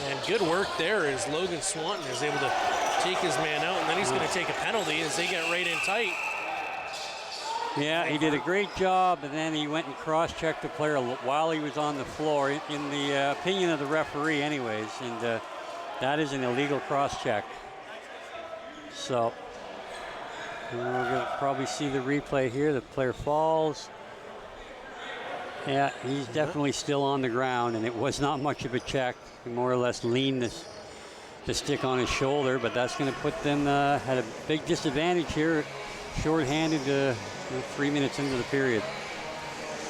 and good work there as Logan Swanton is able to take his man out, and then he's going to take a penalty as they get right in tight. Yeah, he did a great job, and then he went and cross-checked the player while he was on the floor, in the opinion of the referee anyways, and that is an illegal cross-check. So we're going to probably see the replay here. The player falls. Yeah, he's definitely still on the ground, and it was not much of a check. He more or less leaned the stick on his shoulder, but that's going to put them at a big disadvantage here, short-handed 3 minutes into the period.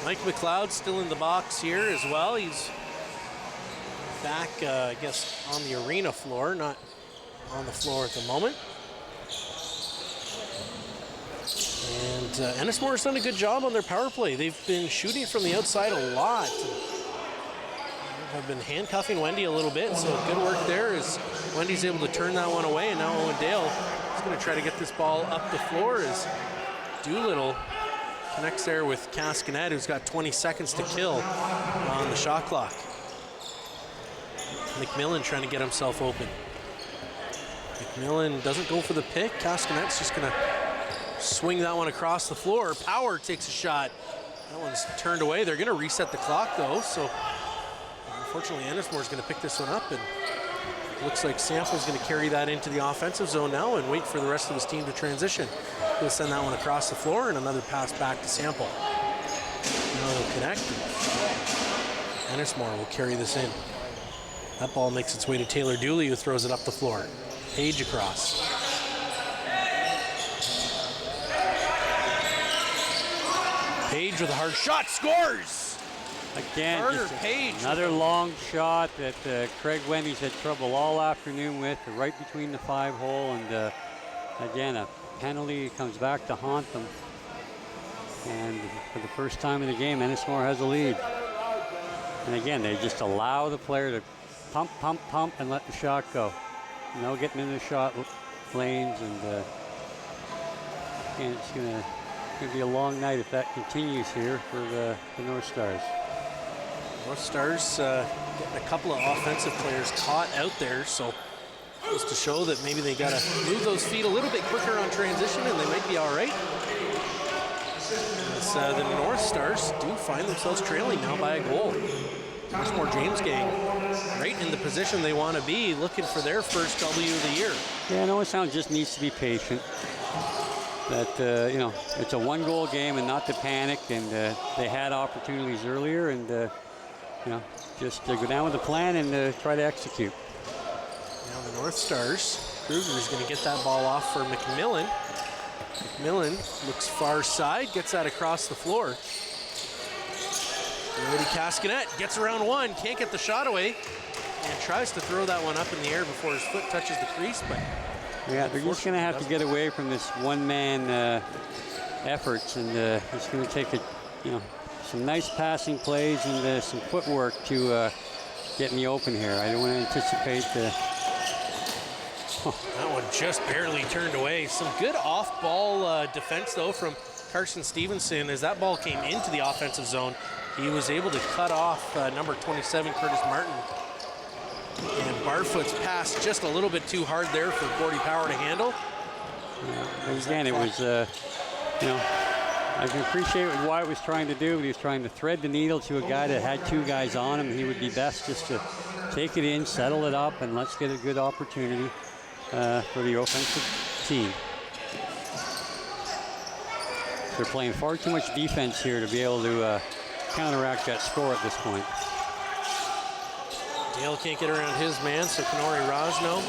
Mike McLeod still in the box here as well. He's back, I guess, on the arena floor, not on the floor at the moment. And Ennismore has done a good job on their power play. They've been shooting from the outside a lot. Have been handcuffing Wendy a little bit, so good work there as Wendy's able to turn that one away, and now Owen Dale is going to try to get this ball up the floor as Doolittle connects there with Cascanet, who's got 20 seconds to kill on the shot clock. McMillan trying to get himself open. McMillan doesn't go for the pick. Cascanet's just going to swing that one across the floor. Power takes a shot. That one's turned away. They're going to reset the clock, though, so unfortunately Ennismore's going to pick this one up, and looks like Sample's going to carry that into the offensive zone now and wait for the rest of his team to transition. He'll send that one across the floor, and another pass back to Sample. Now they'll connect. Ennismore will carry this in. That ball makes its way to Taylor Dooley, who throws it up the floor. Page across. Page with a hard shot, scores! Again, Page, another long shot that Craig Wendy's had trouble all afternoon with, right between the 5-hole, and again, a penalty comes back to haunt them. And for the first time in the game, Ennismore has a lead. And again, they just allow the player to pump, pump, pump, and let the shot go. No getting into the shot lanes, and again, it's going to be a long night if that continues here for the North Stars. North Stars getting a couple of offensive players caught out there, so just to show that maybe they got to move those feet a little bit quicker on transition, and they might be all right. As the North Stars do find themselves trailing now by a goal. Ennismore James gang right in the position they want to be, looking for their first W of the year. Yeah, Owen Sound just needs to be patient. That, you know, it's a one-goal game and not to panic, and they had opportunities earlier, and you know, just go down with the plan and try to execute. Now the North Stars, Kruger's going to get that ball off for McMillan. McMillan looks far side, gets that across the floor. Brody Cascanet gets around one, can't get the shot away, and tries to throw that one up in the air before his foot touches the crease, but yeah, they're just going to have to get away from this one-man efforts, and it's going to take some nice passing plays and some footwork to get in the open here. I don't want to anticipate that one just barely turned away. Some good off-ball defense, though, from Carson Stevenson. As that ball came into the offensive zone, he was able to cut off number 27, Curtis Martin. And Barfoot's pass just a little bit too hard there for Gordy Power to handle. Yeah, again, it was, you know, I can appreciate what Wyatt was trying to do. He was trying to thread the needle to a guy that had 2 guys on him. He would be best just to take it in, settle it up, and let's get a good opportunity for the offensive team. They're playing far too much defense here to be able to counteract that score at this point. Dale can't get around his man, so Kenori Rosno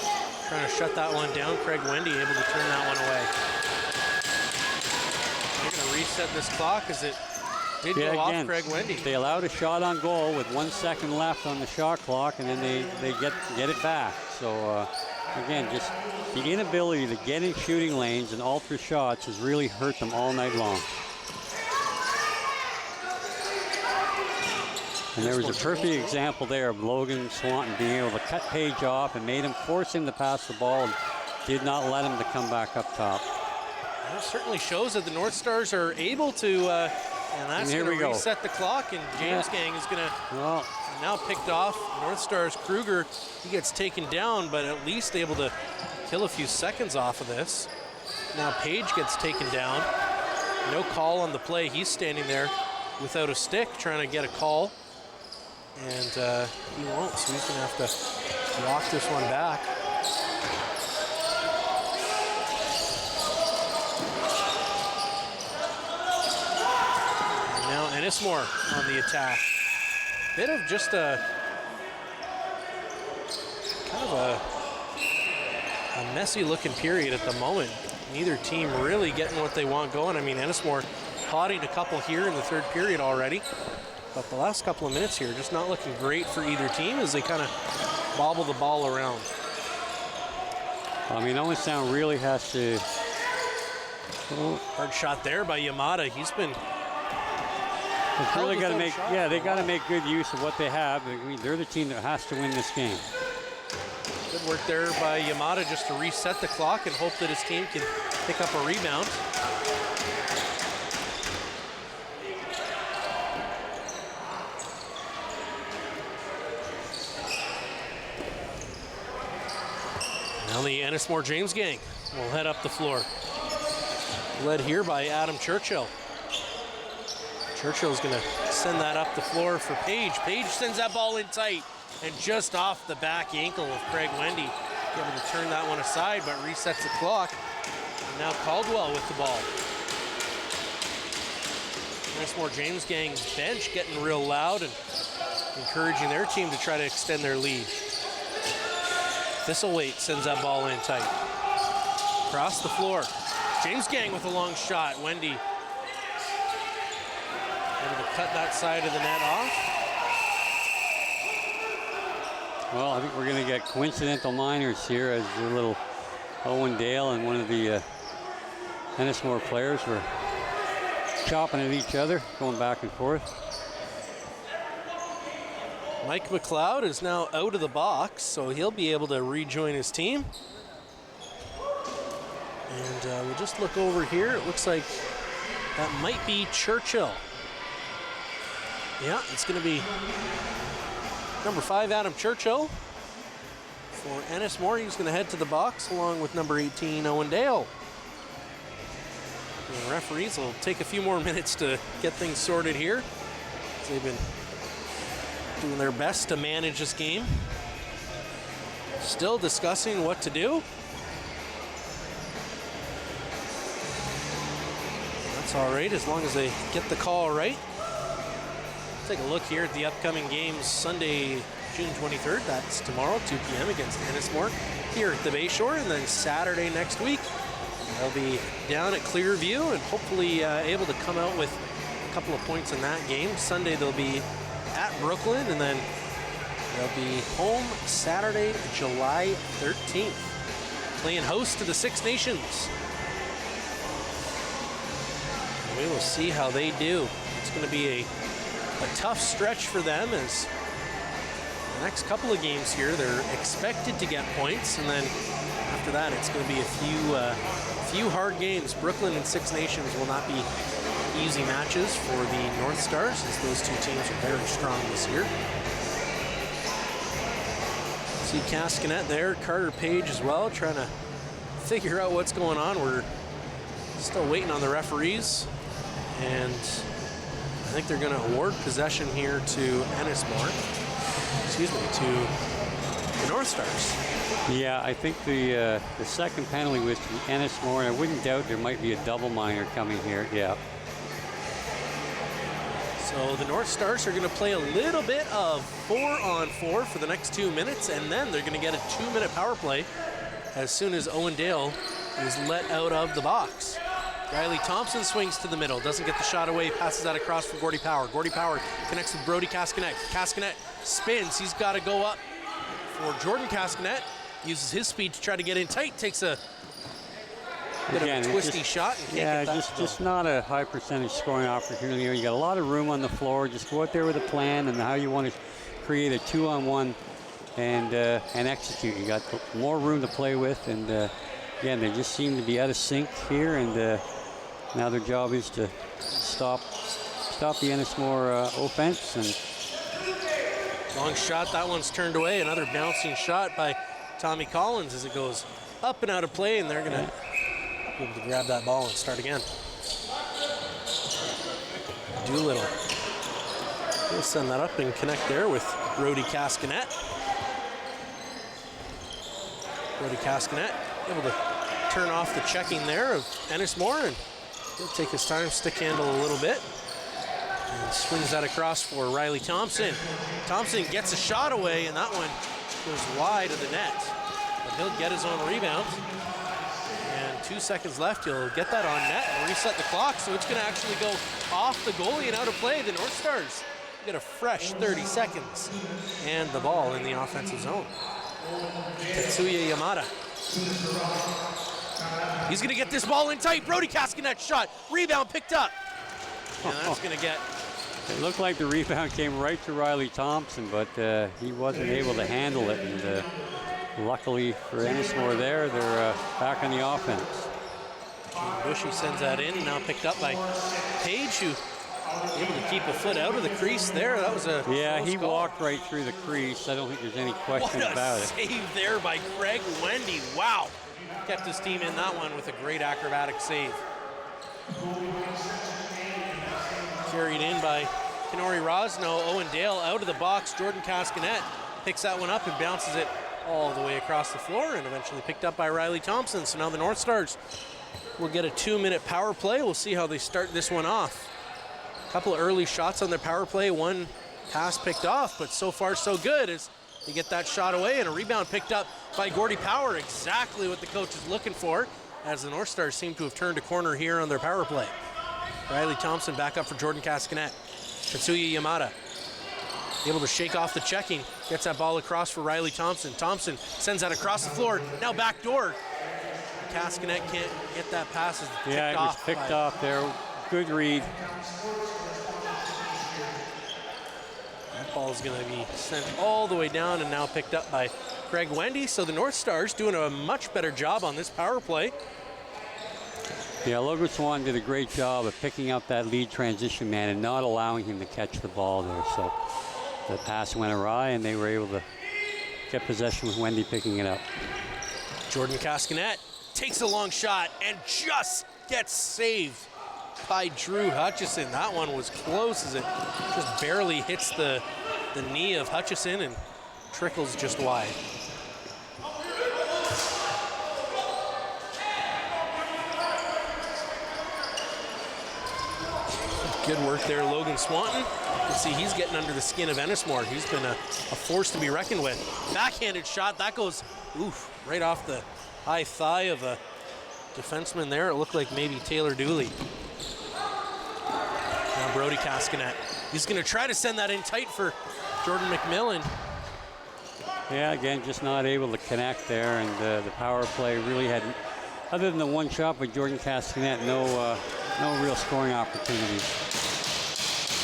trying to shut that one down. Craig Wendy able to turn that one away. They're going to reset this clock as it did go off Craig Wendy. They allowed a shot on goal with 1 second left on the shot clock, and then they get it back. So again, just the inability to get in shooting lanes and alter shots has really hurt them all night long. And there was a perfect example there of Logan Swanton being able to cut Page off and made him force him to pass the ball and did not let him to come back up top. Well, it certainly shows that the North Stars are able to, and that's going to reset the clock, and James Gang is going to now picked off. North Stars Kruger, he gets taken down, but at least able to kill a few seconds off of this. Now Page gets taken down. No call on the play. He's standing there without a stick trying to get a call. And he won't, so he's going to have to walk this one back. And now Ennismore on the attack. Bit of just a kind of a messy looking period at the moment. Neither team really getting what they want going. I mean, Ennismore potting a couple here in the 3rd period already. But the last couple of minutes here just not looking great for either team as they kind of bobble the ball around. I mean, Owen Sound really has to... Hard shot there by Yamada. He's been... Really got to make, they got to make good use of what they have. I mean, they're the team that has to win this game. Good work there by Yamada just to reset the clock and hope that his team can pick up a rebound. Now the Ennismore James Gang will head up the floor. Led here by Adam Churchill. Churchill's going to send that up the floor for Page. Page sends that ball in tight and just off the back ankle of Craig Wendy. Able to turn that one aside, but resets the clock. And now Caldwell with the ball. Ennismore James Gang's bench getting real loud and encouraging their team to try to extend their lead. Thistlethwaite sends that ball in tight. Across the floor. James Gang with a long shot. Wendy able to cut that side of the net off. Well, I think we're going to get coincidental minors here as the little Owen Dale and one of the Ennismore players were chopping at each other, going back and forth. Mike McLeod is now out of the box, so he'll be able to rejoin his team. And we'll just look over here. It looks like that might be Churchill. Yeah, it's going to be number 5, Adam Churchill. For Ennismore, he's going to head to the box along with number 18, Owen Dale. And the referees will take a few more minutes to get things sorted here. They've been doing their best to manage this game. Still discussing what to do. That's all right, as long as they get the call right. Take a look here at the upcoming games. Sunday, June 23rd, that's tomorrow, 2 p.m. against Ennismore here at the Bayshore. And then Saturday next week, they'll be down at Clearview and hopefully able to come out with a couple of points in that game. Sunday, they'll be at Brooklyn, and then they'll be home Saturday, July 13th, playing host to the Six Nations. And we will see how they do. It's going to be a tough stretch for them, as the next couple of games here, they're expected to get points, and then after that, it's going to be a few hard games. Brooklyn and Six Nations will not be easy matches for the North Stars, as those two teams are very strong this year. See Cascanet there, Carter Page as well, trying to figure out what's going on. We're still waiting on the referees. And I think they're going to award possession here to Ennismore. Excuse me, to the North Stars. Yeah, I think the second penalty was to Ennismore, and I wouldn't doubt there might be a double minor coming here. Yeah. So the North Stars are going to play a little bit of 4-on-4 for the next 2 minutes, and then they're going to get a 2-minute power play as soon as Owen Dale is let out of the box. Riley Thompson swings to the middle, doesn't get the shot away, passes that across for Gordy Power. Gordy Power connects with Brody Cascanet. Cascanet spins, he's got to go up for Jordan Cascanet. Uses his speed to try to get in tight, takes a bit of a twisty shot and can't get that just not a high percentage scoring opportunity here. You got a lot of room on the floor. Just go out there with a plan and how you want to create a 2-on-1 and execute. You got more room to play with, and again, they just seem to be out of sync here, and now their job is to stop the Ennismore offense. And long shot, that one's turned away. Another bouncing shot by Tommy Collins as it goes up and out of play, and they're going to be able to grab that ball and start again. Doolittle will send that up and connect there with Brody Cascanet. Brody Cascanet able to turn off the checking there of Ennismore, and he'll take his time, stick handle a little bit, and swings that across for Riley Thompson. Thompson gets a shot away, and that one goes wide of the net, but he'll get his own rebound. And 2 seconds left, he'll get that on net and reset the clock, so it's going to actually go off the goalie and out of play. The North Stars get a fresh 30 seconds and the ball in the offensive zone. Tetsuya Yamada. He's going to get this ball in tight. Brody Cascanet shot. Rebound picked up. And that's going to get... It looked like the rebound came right to Riley Thompson, but he wasn't able to handle it. And luckily for Ennismore there, they're back on the offense. Bushy sends that in, now picked up by Page, who able to keep a foot out of the crease there. That was a he call. Walked right through the crease. I don't think there's any question about it. What a save there by Craig Wendy. Wow. Kept his team in that one with a great acrobatic save. Carried in by Kenori Rosno. Owen Dale out of the box. Jordan Cascanet picks that one up and bounces it all the way across the floor, and eventually picked up by Riley Thompson. So now the North Stars will get a 2-minute power play. We'll see how they start this one off. A couple of early shots on their power play, one pass picked off, but so far so good as they get that shot away, and a rebound picked up by Gordy Power. Exactly what the coach is looking for, as the North Stars seem to have turned a corner here on their power play. Riley Thompson back up for Jordan Cascanet. Tetsuya Yamada able to shake off the checking, gets that ball across for Riley Thompson. Thompson sends that across the floor, now backdoor. Cascanet can't get that pass as it's picked off. Yeah, it was picked off there. Good read. That ball is going to be sent all the way down and now picked up by Craig Wendy. So the North Stars doing a much better job on this power play. Yeah, Logan Swan did a great job of picking up that lead transition man and not allowing him to catch the ball there. So the pass went awry and they were able to get possession with Wendy picking it up. Jordan Cascanet takes a long shot and just gets saved by Drew Hutchison. That one was close as it just barely hits the knee of Hutchison and trickles just wide. Good work there, Logan Swanton. You can see he's getting under the skin of Ennismore. He's been a force to be reckoned with. Backhanded shot, that goes right off the high thigh of a defenseman there. It looked like maybe Taylor Dooley. Now Brody Cascanet. He's going to try to send that in tight for Jordan McMillan. Yeah, again, just not able to connect there, and the power play really had, other than the one shot by Jordan Cascanet, no real scoring opportunities.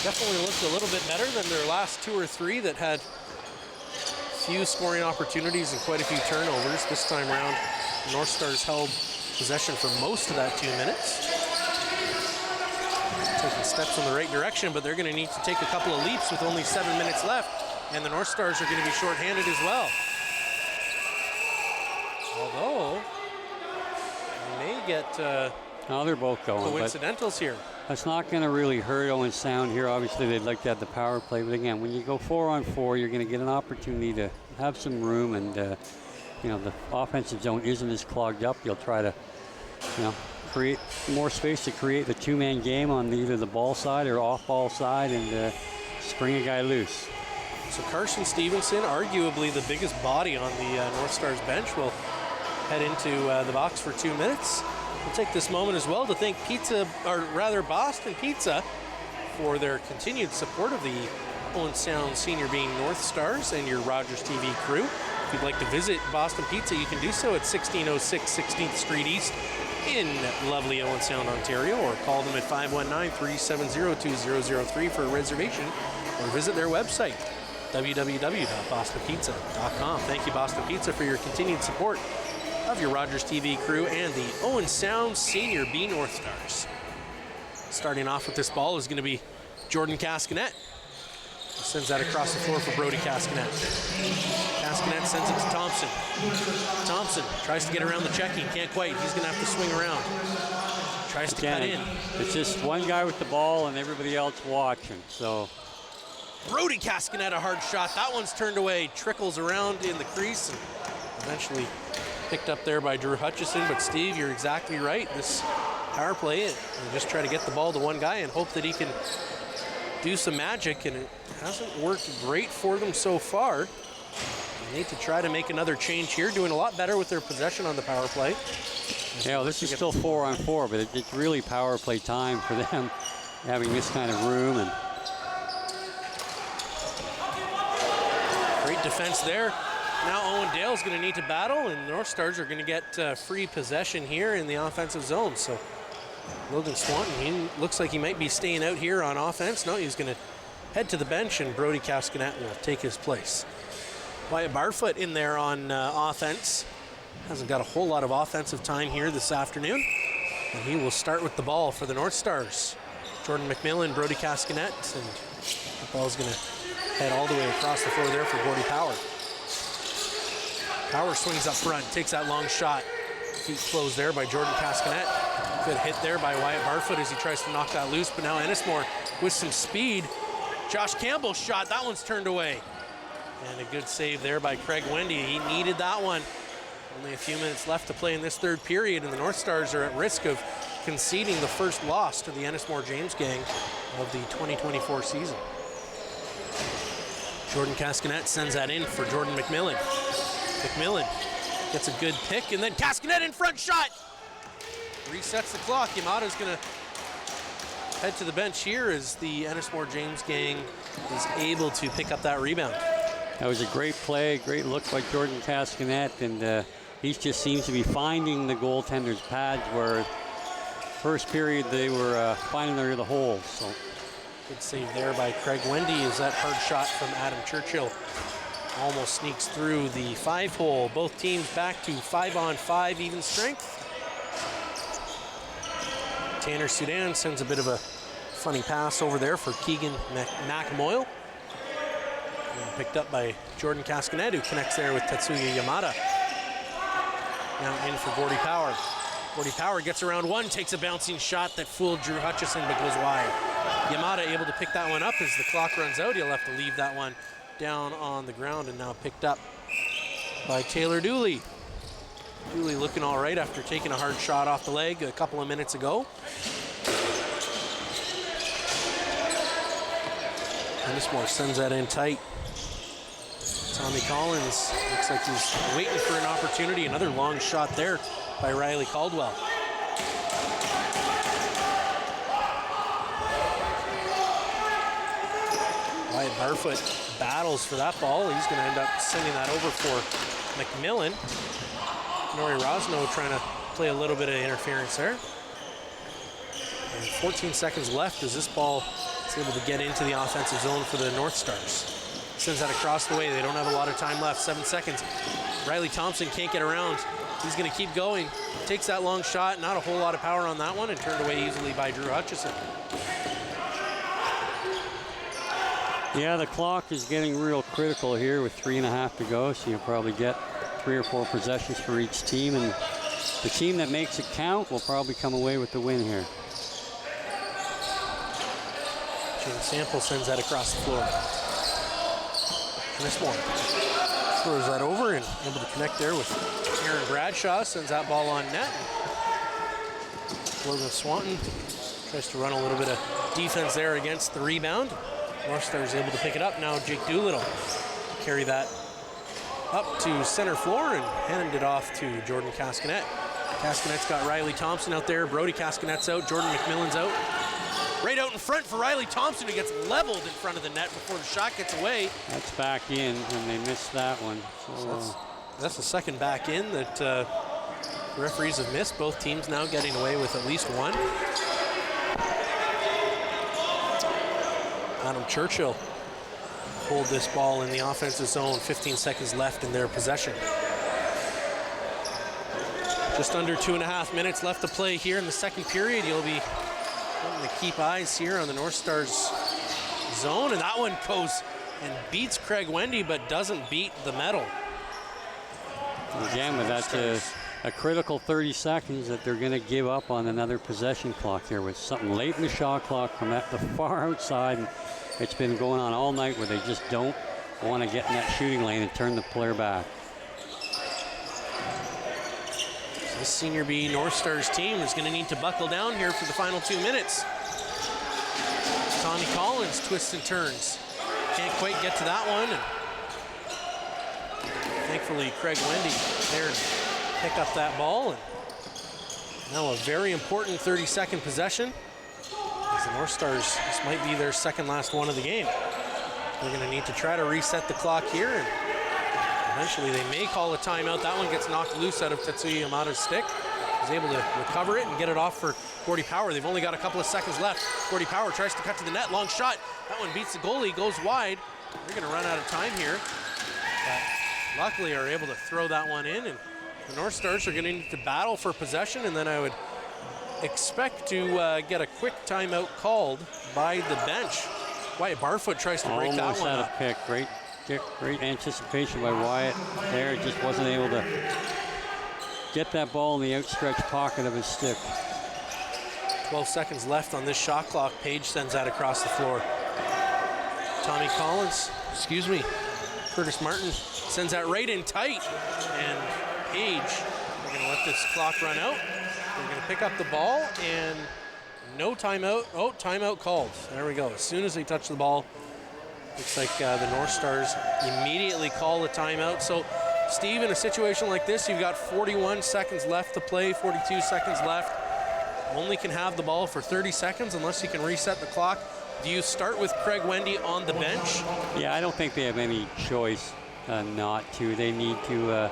Definitely looked a little bit better than their last 2 or 3 that had few scoring opportunities and quite a few turnovers. This time around, the North Stars held possession for most of that 2 minutes. Taking steps in the right direction, but they're going to need to take a couple of leaps with only 7 minutes left, and the North Stars are going to be shorthanded as well. Although, they may get no, they're both going, coincidentals here. That's not going to really hurt Owen Sound here. Obviously, they'd like to have the power play. But again, when you go 4-on-4, you're going to get an opportunity to have some room. And, you know, the offensive zone isn't as clogged up. You'll try to, you know, create more space to create the two-man game on either the ball side or off-ball side and spring a guy loose. So Carson Stevenson, arguably the biggest body on the North Stars bench, will head into the box for 2 minutes. We'll take this moment as well to thank Boston Pizza for their continued support of the Owen Sound Senior Being North Stars and your Rogers TV crew. If you'd like to visit Boston Pizza, you can do so at 1606 16th Street East in lovely Owen Sound, Ontario, or call them at 519-370-2003 for a reservation, or visit their website, www.bostonpizza.com. Thank you, Boston Pizza, for your continued support of your Rogers TV crew and the Owen Sound Senior B North Stars. Starting off with this ball is going to be Jordan Cascanet. He sends that across the floor for Brody Cascanet. Cascanet sends it to Thompson. Thompson tries to get around the checking, can't quite. He's going to have to swing around. Tries to cut in. It's just one guy with the ball and everybody else watching, so. Brody Cascanet, a hard shot. That one's turned away, trickles around in the crease, and eventually picked up there by Drew Hutchison. But Steve, you're exactly right. This power play, and just try to get the ball to one guy and hope that he can do some magic, and it hasn't worked great for them so far. They need to try to make another change here, doing a lot better with their possession on the power play. Yeah, well, this is still 4-on-4, but it's really power play time for them, having this kind of room. And great defense there. Now Owen Dale's going to need to battle, and the North Stars are going to get free possession here in the offensive zone. So Logan Swanton, he looks like he might be staying out here on offense. No, he's going to head to the bench, and Brody Cascanet will take his place. Wyatt Barfoot in there on offense. Hasn't got a whole lot of offensive time here this afternoon. And he will start with the ball for the North Stars. Jordan McMillan, Brody Cascanet, and the ball's going to head all the way across the floor there for Gordy Power. Power swings up front, takes that long shot. Feet closed there by Jordan Cascanet. Good hit there by Wyatt Barfoot as he tries to knock that loose, but now Ennismore with some speed. Josh Campbell's shot, that one's turned away. And a good save there by Craig Wendy. He needed that one. Only a few minutes left to play in this third period, and the North Stars are at risk of conceding the first loss to the Ennismore James gang of the 2024 season. Jordan Cascanet sends that in for Jordan McMillan. McMillan gets a good pick, and then Cascanet in front, shot! Resets the clock. Yamada's going to head to the bench here as the Ennismore James gang is able to pick up that rebound. That was a great play, great look by Jordan Cascanet, and he just seems to be finding the goaltender's pads where first period they were finding the hole. So good save there by Craig Wendy as that hard shot from Adam Churchill almost sneaks through the 5-hole. Both teams back to 5-on-5 even strength. Tanner Sudan sends a bit of a funny pass over there for Keegan McMoyle. Picked up by Jordan Cascanet, who connects there with Tetsuya Yamada. Now in for Gordy Power. Gordy Power gets around one, takes a bouncing shot that fooled Drew Hutchison but goes wide. Yamada able to pick that one up as the clock runs out. He'll have to leave that one down on the ground, and now picked up by Taylor Dooley. Dooley looking all right after taking a hard shot off the leg a couple of minutes ago. Ennismore sends that in tight. Tommy Collins looks like he's waiting for an opportunity. Another long shot there by Riley Caldwell. Wyatt Barfoot battles for that ball. He's going to end up sending that over for McMillan. Nori Rosno trying to play a little bit of interference there. And 14 seconds left as this ball is able to get into the offensive zone for the North Stars. Sends that across the way. They don't have a lot of time left. 7 seconds. Riley Thompson can't get around. He's going to keep going. Takes that long shot. Not a whole lot of power on that one, and turned away easily by Drew Hutchison. Yeah, the clock is getting real critical here with 3.5 to go, so you'll probably get 3 or 4 possessions for each team, and the team that makes it count will probably come away with the win here. And Sample sends that across the floor. Ennismore throws that over and able to connect there with Aaron Bradshaw. Sends that ball on net. Logan Swanton tries to run a little bit of defense there against the rebound. North Stars able to pick it up. Now Jake Doolittle carry that up to center floor and hand it off to Jordan Cascanet. Cascanet's got Riley Thompson out there. Brody Cascanet's out. Jordan McMillan's out. Right out in front for Riley Thompson, who gets leveled in front of the net before the shot gets away. That's back in, and they missed that one. So that's the second back in that the referees have missed. Both teams now getting away with at least one. Adam Churchill hold this ball in the offensive zone. 15 seconds left in their possession. Just under 2.5 minutes left to play here in the second period. You'll be wanting to keep eyes here on the North Stars zone, and that one goes and beats Craig Wendy, but doesn't beat the medal. Again, but that's a critical 30 seconds that they're going to give up on another possession clock here with something late in the shot clock from at the far outside. And it's been going on all night where they just don't want to get in that shooting lane and turn the player back. This Senior B North Stars team is going to need to buckle down here for the final 2 minutes. Tommy Collins twists and turns. Can't quite get to that one. And thankfully, Craig Wendy there to pick up that ball. And now a very important 30-second possession. As the North Stars, this might be their second last one of the game. They're going to need to try to reset the clock here. And eventually they may call a timeout. That one gets knocked loose out of Tetsuya Yamada's stick. He's able to recover it and get it off for Gordy Power. They've only got a couple of seconds left. Gordy Power tries to cut to the net. Long shot. That one beats the goalie, goes wide. They're going to run out of time here. But luckily are able to throw that one in. And the North Stars are going to need to battle for possession. And then I would expect to get a quick timeout called by the bench. Wyatt Barfoot tries to break that one out up. of pick. Great anticipation by Wyatt there. Just wasn't able to get that ball in the outstretched pocket of his stick. 12 seconds left on this shot clock. Page sends that across the floor. Tommy Collins, Curtis Martin sends that right in tight. And Page, we're going to let this clock run out. They're going to pick up the ball and no timeout. Oh, timeout called. There we go. As soon as they touch the ball, looks like the North Stars immediately call a timeout. So, Steve, in a situation like this, you've got 41 seconds left to play, 42 seconds left. Only can have the ball for 30 seconds unless you can reset the clock. Do you start with Craig Wendy on the bench? Yeah, I don't think they have any choice not to. They need to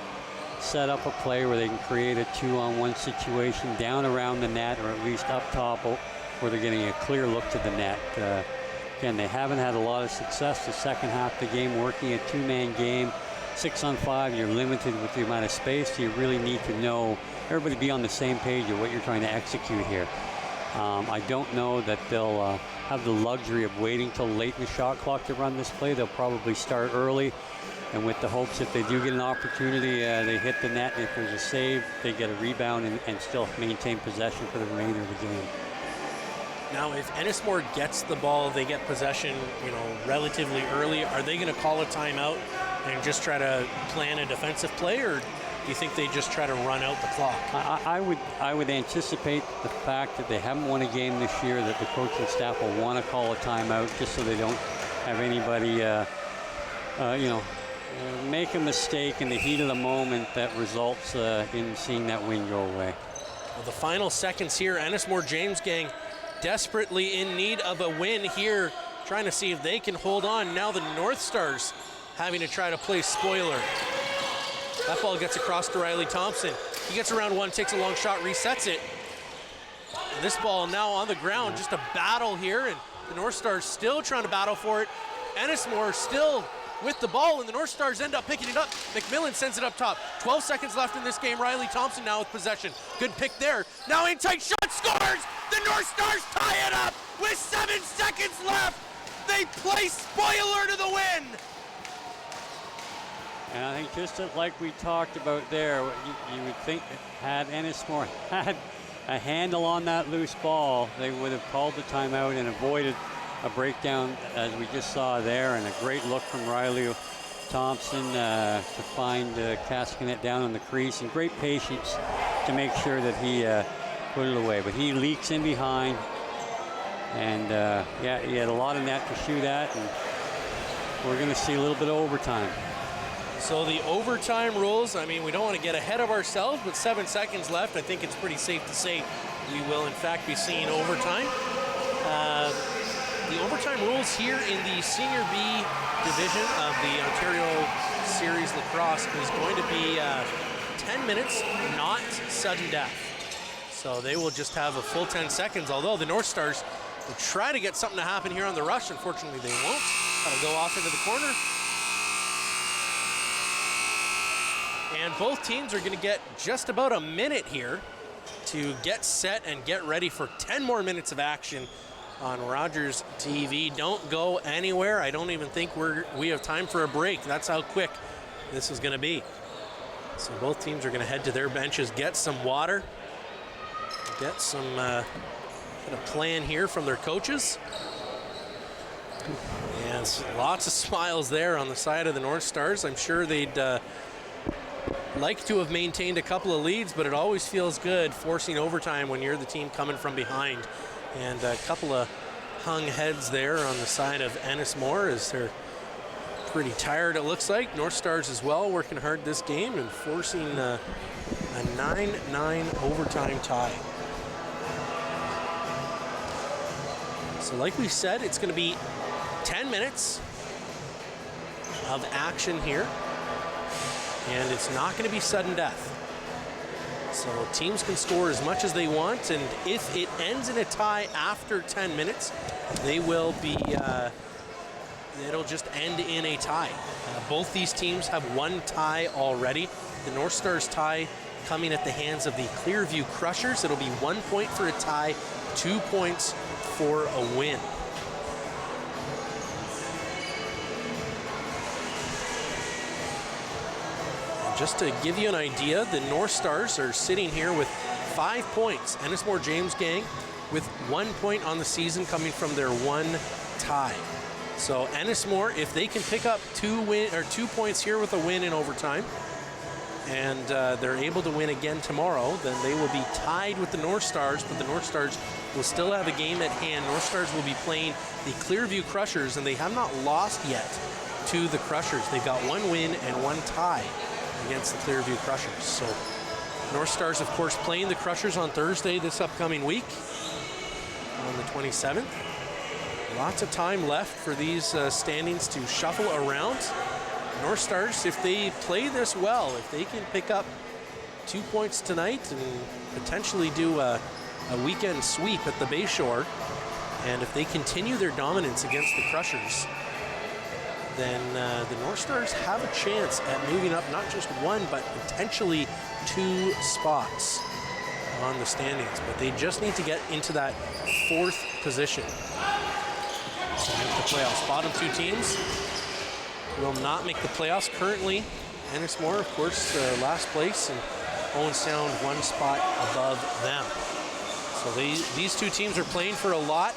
set up a play where they can create a 2-on-1 situation down around the net, or at least up top where they're getting a clear look to the net. Again, they haven't had a lot of success the second half of the game working a two-man game. 6-on-5, you're limited with the amount of space, so you really need to know, everybody be on the same page of what you're trying to execute here. I don't know that they'll have the luxury of waiting till late in the shot clock to run this play. They'll probably start early, and with the hopes if they do get an opportunity, they hit the net, and if there's a save, they get a rebound and still maintain possession for the remainder of the game. Now, if Ennismore gets the ball, they get possession, relatively early. Are they going to call a timeout and just try to plan a defensive play, or do you think they just try to run out the clock? I would anticipate the fact that they haven't won a game this year, that the coaching staff will want to call a timeout just so they don't have anybody, make a mistake in the heat of the moment that results in seeing that win go away. Well, the final seconds here, Ennismore James gang desperately in need of a win here, trying to see if they can hold on. Now the North Stars having to try to play spoiler. That ball gets across to Riley Thompson. He gets around one, takes a long shot, resets it. And this ball now on the ground, just a battle here, and the North Stars still trying to battle for it. Ennismore still with the ball, and the North Stars end up picking it up. McMillan sends it up top. 12 seconds left in this game. Riley Thompson now with possession. Good pick there. Now in tight shot, scores! The North Stars tie it up with 7 seconds left. They play spoiler to the win. And I think just like we talked about there, you would think that had Ennismore had a handle on that loose ball, they would have called the timeout and avoided a breakdown as we just saw there, and a great look from Riley Thompson to find Castanet down on the crease, and great patience to make sure that he put it away. But he leaks in behind, and yeah, he had a lot of net to shoot at, and we're going to see a little bit of overtime. So the overtime rules, I mean, we don't want to get ahead of ourselves, but 7 seconds left. I think it's pretty safe to say we will, in fact, be seeing overtime. The overtime rules here in the Senior B division of the Ontario Series Lacrosse is going to be 10 minutes, not sudden death. So they will just have a full 10 seconds, although the North Stars will try to get something to happen here on the rush. Unfortunately, they won't. That'll go off into the corner. And both teams are going to get just about a minute here to get set and get ready for 10 more minutes of action on Rogers TV. Don't go anywhere. I don't even think we have time for a break. That's how quick this is going to be. So both teams are going to head to their benches, get some water, get some kind of plan here from their coaches. And lots of smiles there on the side of the North Stars. I'm sure they'd like to have maintained a couple of leads, but it always feels good forcing overtime when you're the team coming from behind. And a couple of hung heads there on the side of Ennismore as they're pretty tired, it looks like. North Stars as well, working hard this game and forcing a 9-9 overtime tie. So like we said, it's going to be 10 minutes of action here. And it's not going to be sudden death. So teams can score as much as they want, and if it ends in a tie after 10 minutes, they will be, it'll just end in a tie. Both these teams have one tie already. The North Stars tie coming at the hands of the Clearview Crushers. It'll be 1 point for a tie, 2 points for a win. Just to give you an idea, the North Stars are sitting here with 5 points. Ennismore James Gang with 1 point on the season coming from their one tie. So Ennismore, if they can pick up 2 points here with a win in overtime, and they're able to win again tomorrow, then they will be tied with the North Stars, but the North Stars will still have a game at hand. North Stars will be playing the Clearview Crushers, and they have not lost yet to the Crushers. They've got 1 win and 1 tie against the Clearview Crushers. So North Stars, of course, playing the Crushers on Thursday this upcoming week on the 27th. Lots of time left for these standings to shuffle around. North Stars, if they play this well, if they can pick up 2 points tonight and potentially do a weekend sweep at the Bayshore, and if they continue their dominance against the Crushers, then the North Stars have a chance at moving up not just 1, but potentially 2 spots on the standings. But they just need to get into that 4th position to make the playoffs. Bottom 2 teams will not make the playoffs. Currently, Ennismore, of course, last place, and Owen Sound 1 spot above them. So these 2 teams are playing for a lot.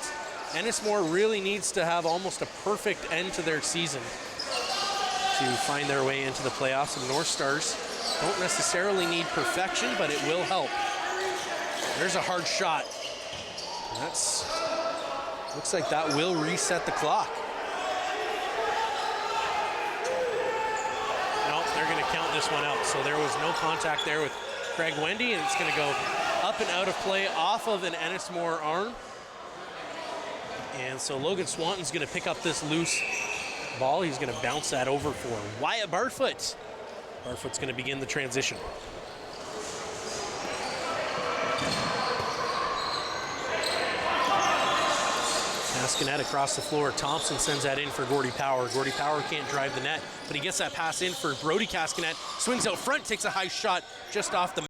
Ennismore really needs to have almost a perfect end to their season to find their way into the playoffs. And North Stars don't necessarily need perfection, but it will help. There's a hard shot. Looks like that will reset the clock. No, they're going to count this one out. So there was no contact there with Craig Wendy, and it's going to go up and out of play off of an Ennismore arm. And so Logan Swanton's going to pick up this loose ball. He's going to bounce that over for Wyatt Barfoot. Barfoot's going to begin the transition. Castanet across the floor. Thompson sends that in for Gordie Power. Gordie Power can't drive the net, but he gets that pass in for Brody Castanet. Swings out front, takes a high shot just off the